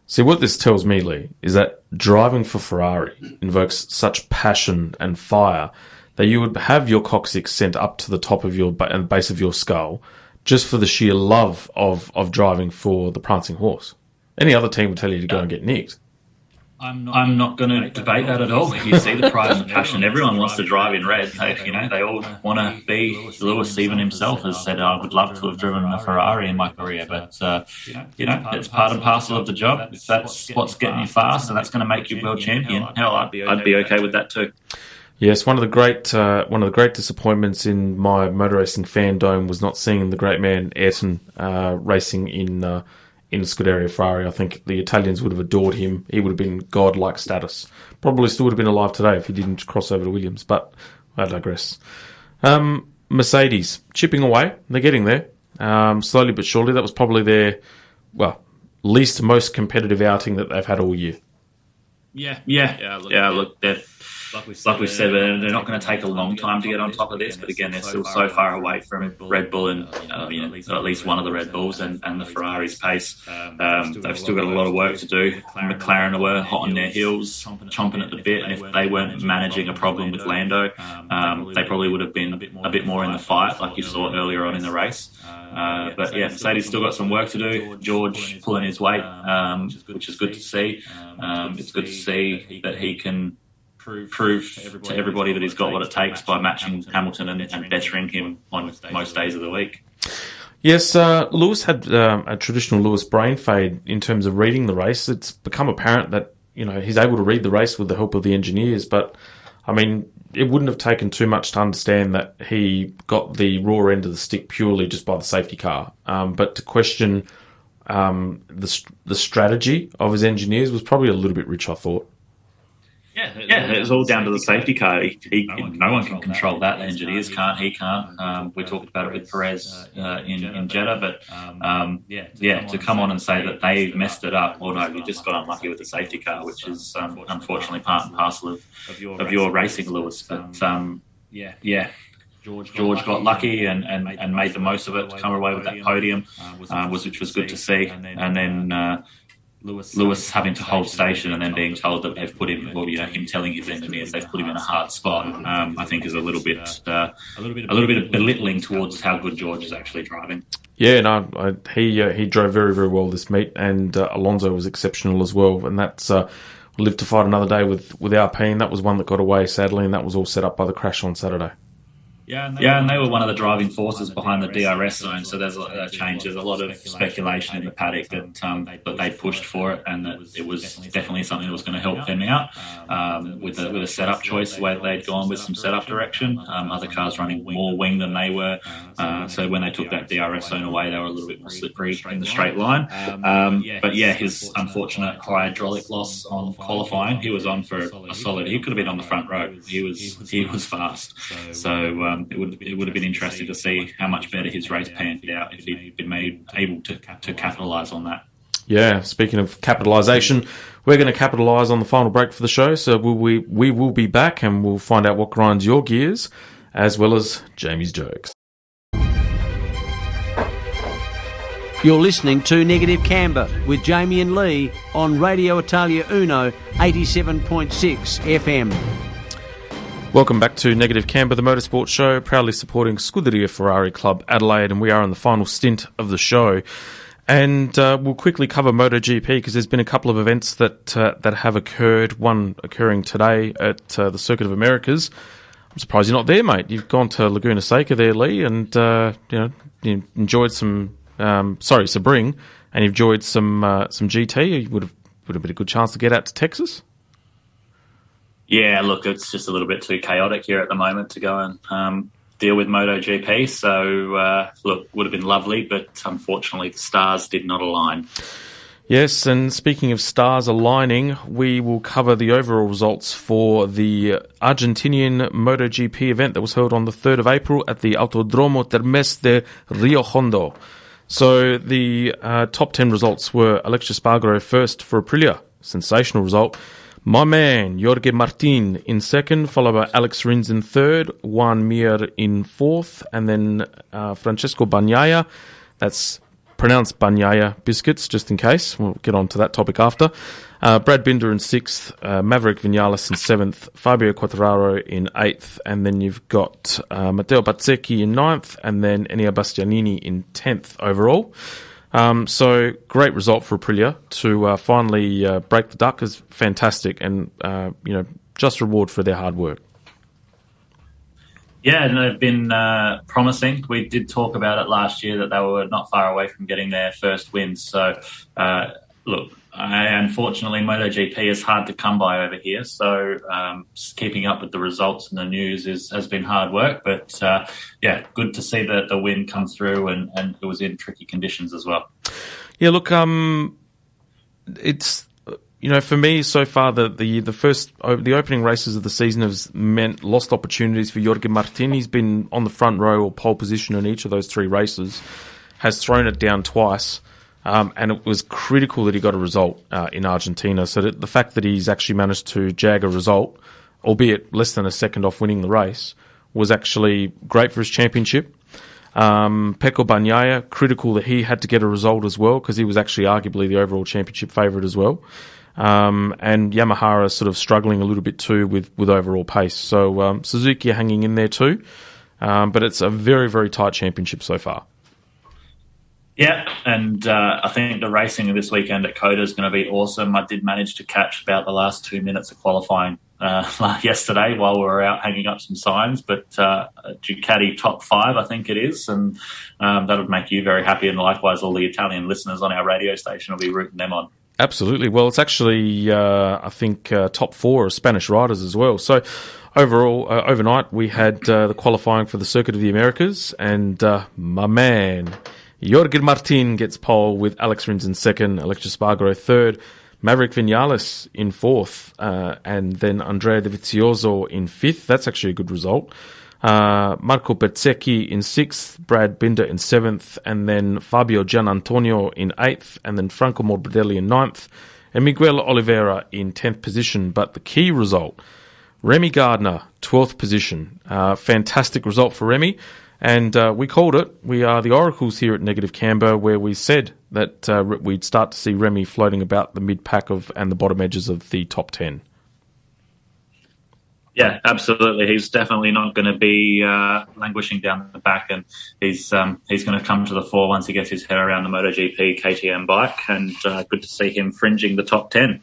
See, what this tells me, Lee, is that driving for Ferrari invokes such passion and fire that you would have your coccyx sent up to the top of your base of your skull just for the sheer love of driving for the prancing horse. Any other team would tell you to go and get nicked. I'm not going to debate that at all. You see the pride and the passion. Everyone wants to drive in red. They all want to be Lewis. Even himself has said, "I would love to have driven a Ferrari in my career." But it's part and parcel of the job. If that's what's getting you fast and that's going to make you world champion, hell, I'd be okay with that too. Yes, one of the great disappointments in my motor racing fandom was not seeing the great man Ayrton racing in Scuderia Ferrari. I think the Italians would have adored him. He would have been godlike status. Probably still would have been alive today if he didn't cross over to Williams, but I digress. Mercedes, chipping away. They're getting there. Slowly but surely. That was probably their, least most competitive outing that they've had all year. Look, like we said, they're not going to take a long time to get on top of this, but again, they're still so far away from Red Bull and at least one of the Red Bulls and the Ferrari's pace. They've still got a lot of work to do. McLaren were hot on their heels, chomping at the bit, and if they weren't managing a problem with Lando, they probably would have been a bit more in the fight, like you saw earlier on in the race. But yeah, Mercedes still got some work to do. George pulling his weight, which is good to see. It's good to see that he can prove to everybody that he's got what it takes by matching Hamilton and bettering him on most days of the week. Yes, Lewis had a traditional Lewis brain fade in terms of reading the race. It's become apparent that he's able to read the race with the help of the engineers, but I mean, it wouldn't have taken too much to understand that he got the raw end of the stick purely just by the safety car. But to question the strategy of his engineers was probably a little bit rich, I thought. Yeah, it's all down to the safety car. No one can control that. The engineers can't. He can't. We talked about it with Perez in Jeddah, but to come on and say that they messed it up, well, no, you just got unlucky with the safety car, which is unfortunately part and parcel of your racing, Lewis. But George got lucky and made the most of it to come away with that podium, which was good to see. And then Lewis having to hold station and then being told that they've put him, him telling his engineers they've put him in a hard spot, I think is a little bit of belittling towards how good George is actually driving. Yeah, no, he drove very, very well this meet, and Alonso was exceptional as well, and that's live to fight another day with Alpine. That was one that got away, sadly, and that was all set up by the crash on Saturday. And they were one of the driving forces behind the DRS zone, so there's a change. There's a lot of speculation in the paddock that they pushed for it, and that it was definitely something that was going to help them out with a setup choice, the way they'd gone with some setup direction. Other cars running more wing than they were, so when they took that DRS zone away, they were a little bit more slippery in the straight line. But yeah, his unfortunate hydraulic loss on qualifying, he was on for a solid. He could have been on the front row. He was fast. So it would have been interesting to see how much better his race panned out if he'd been able to capitalise on that. Yeah, speaking of capitalisation, we're going to capitalise on the final break for the show, so we will be back and we'll find out what grinds your gears, as well as Jamie's jokes. You're listening to Negative Camber with Jamie and Lee on Radio Italia Uno 87.6 FM. Welcome back to Negative Camber, the motorsport show, proudly supporting Scuderia Ferrari Club Adelaide, and we are in the final stint of the show. And we'll quickly cover Motogp because there's been a couple of events that have occurred. One occurring today at the Circuit of Americas. I'm surprised you're not there, mate. You've gone to Laguna Seca there, Lee, and you enjoyed some. Sebring, and you've enjoyed some GT, would have been a good chance to get out to Texas. Yeah, look, it's just a little bit too chaotic here at the moment to go and deal with MotoGP. So, look, would have been lovely, but unfortunately the stars did not align. Yes, and speaking of stars aligning, we will cover the overall results for the Argentinian MotoGP event that was held on the 3rd of April at the Autodromo Termes de Rio Hondo. So the top 10 results were Aleix Espargaro first for Aprilia. Sensational result. My man, Jorge Martin in second, followed by Alex Rins in third, Juan Mir in fourth, and then Francesco Bagnaia. That's pronounced Bagnaia Biscuits, just in case. We'll get on to that topic after. Brad Binder in sixth, Maverick Vinales in seventh, Fabio Quartararo in eighth, and then you've got Matteo Bazzecchi in ninth, and then Enea Bastianini in 10th overall. So great result for Aprilia to finally break the duck is fantastic, and just reward for their hard work. Yeah, and they've been promising. We did talk about it last year that they were not far away from getting their first wins. So, look, unfortunately, MotoGP is hard to come by over here. So, keeping up with the results and the news has been hard work. But, yeah, good to see the win come through, and it was in tricky conditions as well. Yeah, look, it's... for me, so far, the opening races of the season has meant lost opportunities for Jorge Martin. He's been on the front row or pole position in each of those three races, has thrown it down twice, and it was critical that he got a result in Argentina. So the fact that he's actually managed to jag a result, albeit less than a second off winning the race, was actually great for his championship. Pecco Bagnaia, critical that he had to get a result as well, because he was actually arguably the overall championship favourite as well. And Yamaha are sort of struggling a little bit too with overall pace. So Suzuki are hanging in there too, but it's a very, very tight championship so far. Yeah, and I think the racing this weekend at COTA is going to be awesome. I did manage to catch about the last 2 minutes of qualifying yesterday while we were out hanging up some signs, but Ducati top 5, I think it is, and that would make you very happy, and likewise all the Italian listeners on our radio station will be rooting them on. Absolutely. Well, it's actually, I think, top 4 are Spanish riders as well. So overall, overnight, we had the qualifying for the Circuit of the Americas, and my man, Jorge Martin gets pole with Alex Rins in second, Aleix Espargaro third, Maverick Vinales in fourth, and then Andrea Dovizioso in fifth. That's actually a good result. Marco Bezzecchi in sixth, Brad Binder in seventh, and then Fabio Gianantonio in eighth, and then Franco Morbidelli in ninth, and Miguel Oliveira in 10th position. But the key result, Remy Gardner, 12th position. Fantastic result for Remy, and we called it. We are the oracles here at Negative Camber, where we said that we'd start to see Remy floating about the mid-pack and the bottom edges of the top 10. Yeah, absolutely. He's definitely not going to be languishing down the back, and he's going to come to the fore once he gets his head around the MotoGP KTM bike, and good to see him fringing the top 10.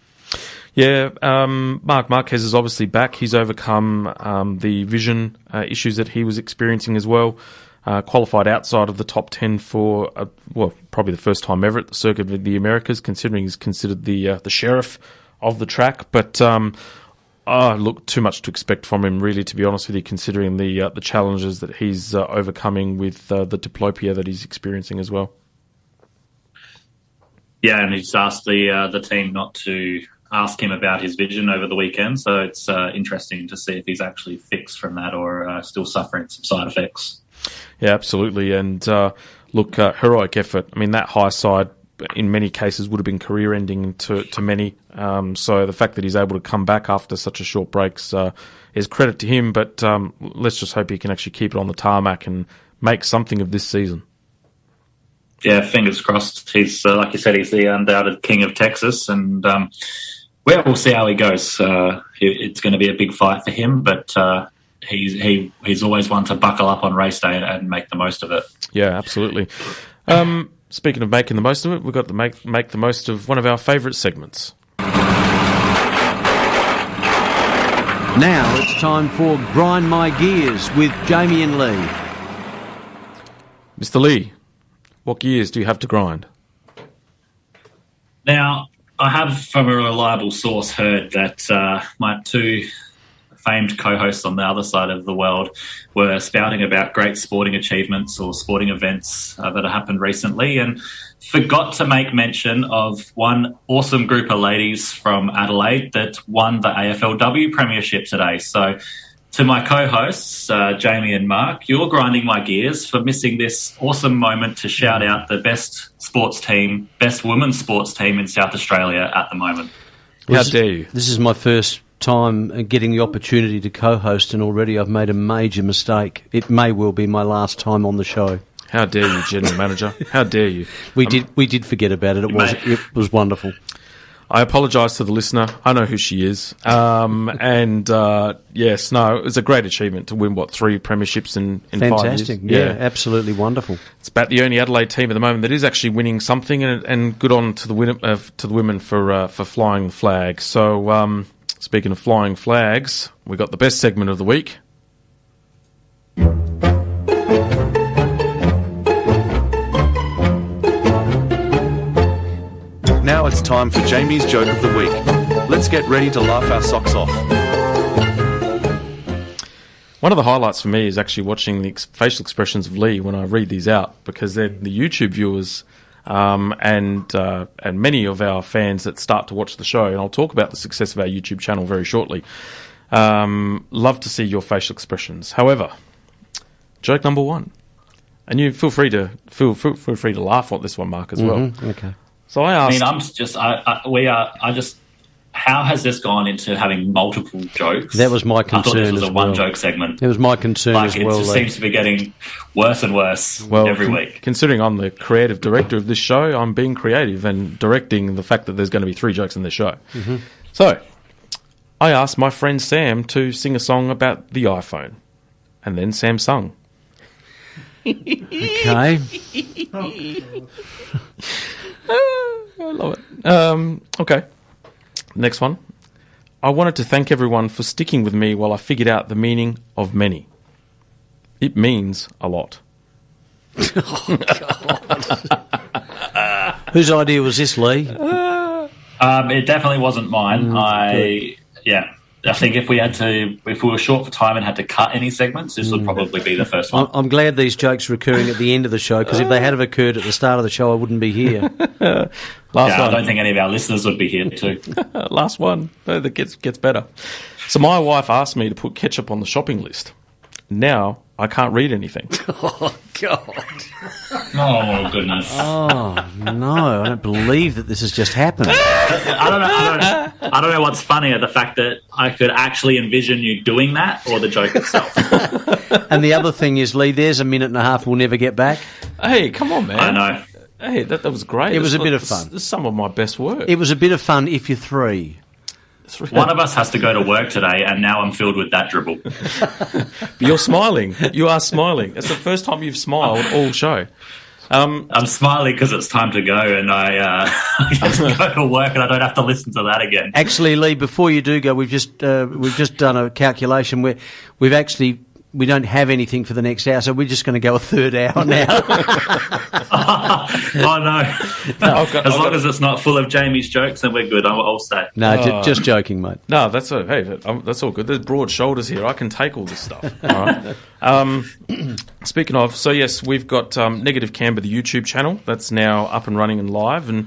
Yeah, Marc Marquez is obviously back. He's overcome the vision issues that he was experiencing as well. Qualified outside of the top 10 for, probably the first time ever at the Circuit of the Americas, considering he's considered the sheriff of the track. But look, too much to expect from him, really, to be honest with you, considering the challenges that he's overcoming with the diplopia that he's experiencing as well. Yeah, and he's asked the team not to ask him about his vision over the weekend, so it's interesting to see if he's actually fixed from that or still suffering some side effects. Yeah, absolutely. And look, heroic effort. I mean, that high side in many cases would have been career-ending to many. So the fact that he's able to come back after such a short break is credit to him. But let's just hope he can actually keep it on the tarmac and make something of this season. Yeah, fingers crossed. He's like you said, he's the undoubted king of Texas, and we'll see how he goes. It's going to be a big fight for him, but he's always one to buckle up on race day and make the most of it. Yeah, absolutely. Speaking of making the most of it, we've got to make the most of one of our favourite segments. Now it's time for Grind My Gears with Jamie and Lee. Mr. Lee, what gears do you have to grind? Now, I have from a reliable source heard that my two famed co-hosts on the other side of the world were spouting about great sporting achievements or sporting events that have happened recently, and forgot to make mention of one awesome group of ladies from Adelaide that won the AFLW Premiership today. So to my co-hosts, Jamie and Mark, you're grinding my gears for missing this awesome moment to shout out the best sports team, best women's sports team in South Australia at the moment. How dare you? This is my first time getting the opportunity to co-host, and already I've made a major mistake. It may well be my last time on the show. How dare you, General Manager? How dare you? We did forget about it. It was wonderful. I apologise to the listener. I know who she is. Yes, no, it was a great achievement to win, 3 premierships in 5 years? Fantastic. Yeah, absolutely wonderful. It's about the only Adelaide team at the moment that is actually winning something, and good on to the women for flying the flag. So, speaking of flying flags, we got the best segment of the week. Now it's time for Jamie's joke of the week. Let's get ready to laugh our socks off. One of the highlights for me is actually watching the facial expressions of Lee when I read these out, because they're the YouTube viewers and many of our fans that start to watch the show. And I'll talk about the success of our YouTube channel very shortly. Love to see your facial expressions. However, joke number 1, and you feel free to laugh at this one, Mark, as well. Okay. So I asked. How has this gone into having multiple jokes? That was my concern. I thought this was a one joke segment. It was my concern as well. It just seems to be getting worse and worse every week. Considering I'm the creative director of this show, I'm being creative and directing the fact that there's going to be 3 jokes in this show. Mm-hmm. So, I asked my friend Sam to sing a song about the iPhone, and then Sam sung. Okay. I love it. Okay. Next one. I wanted to thank everyone for sticking with me while I figured out the meaning of many. It means a lot. Oh, God. Whose idea was this, Lee? It definitely wasn't mine. I think if we were short for time and had to cut any segments, this would probably be the first one. I'm glad these jokes are occurring at the end of the show, because if they had have occurred at the start of the show, I wouldn't be here. I don't think any of our listeners would be here too. Last one. That gets better. So my wife asked me to put ketchup on the shopping list. Now I can't read anything. Oh, God. Oh, goodness. Oh, no. I don't believe that this has just happened. I don't know what's funnier, the fact that I could actually envision you doing that, or the joke itself. And the other thing is, Lee, there's a minute and a half we'll never get back. Hey, come on, man. I know. Hey, that was great. It was a bit of fun. This is some of my best work. It was a bit of fun if you're 3. One of us has to go to work today, and now I'm filled with that dribble. But you're smiling. You are smiling. It's the first time you've smiled all show. I'm smiling because it's time to go, and I get to go to work, and I don't have to listen to that again. Actually, Lee, before you do go, we've just done a calculation where we don't have anything for the next hour, so we're just going to go a third hour now. Oh, no. As long as it's not full of Jamie's jokes, then we're good, I'll stay. No, just joking, mate. No, that's all good. There's broad shoulders here. I can take all this stuff. All right. Speaking of, so yes, we've got Negative Camber, the YouTube channel. That's now up and running and live, and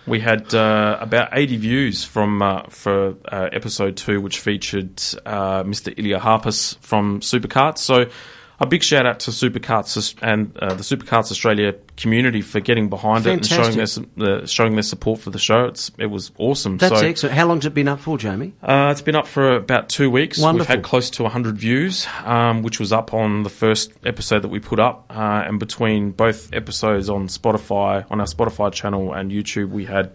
we had about 80 views for episode 2, which featured Mr. Ilya Harpus from Superkarts. So a big shout out to Superkarts and the Superkarts Australia community for getting behind Fantastic. it and showing their support for the show. It was awesome. That's excellent. How long's it been up for, Jamie? It's been up for about 2 weeks. Wonderful. We've had close to 100 views, which was up on the first episode that we put up. And between both episodes on our Spotify channel and YouTube, we had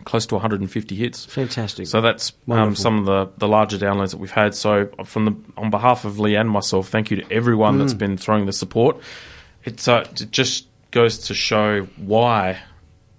close to 150 hits. Fantastic. So that's some of the larger downloads that we've had. So on behalf of Lee and myself, thank you to everyone that's been throwing the support. It just goes to show why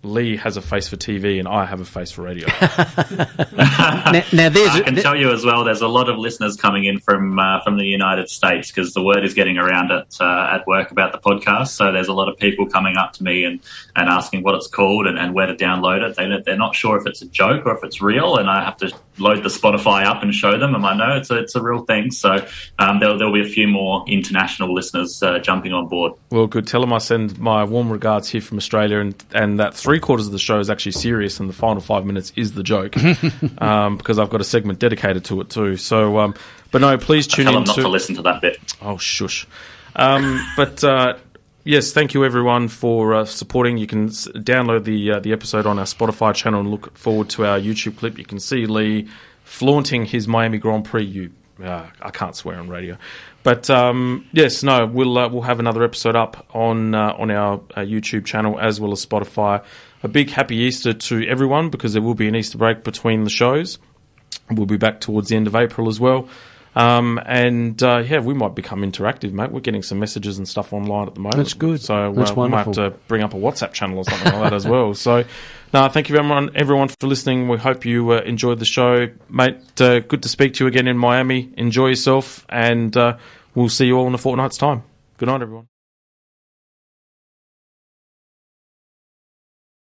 Lee has a face for TV and I have a face for radio. now I can tell you as well, there's a lot of listeners coming in from the United States because the word is getting around at work about the podcast. So there's a lot of people coming up to me and asking what it's called and where to download it. They're not sure if it's a joke or if it's real, and I have to load the Spotify up and show them, and I know it's a real thing. So there'll be a few more international listeners jumping on board. Well, good. Tell them I send my warm regards here from Australia, and that 3/4 of the show is actually serious, and the final 5 minutes is the joke, because I've got a segment dedicated to it too. So, but no, please tune in. Tell them not to listen to that bit. Oh, shush. Yes, thank you everyone for supporting. You can download the episode on our Spotify channel and look forward to our YouTube clip. You can see Lee flaunting his Miami Grand Prix. I can't swear on radio, but we'll have another episode up on our YouTube channel as well as Spotify. A big happy Easter to everyone, because there will be an Easter break between the shows. We'll be back towards the end of April as well. We might become interactive, mate. We're getting some messages and stuff online at the moment. That's good. So That's we might have to bring up a WhatsApp channel or something like that as well. So, thank you everyone for listening. We hope you enjoyed the show, mate. Good to speak to you again in Miami. Enjoy yourself, and we'll see you all in a fortnight's time. Good night, everyone.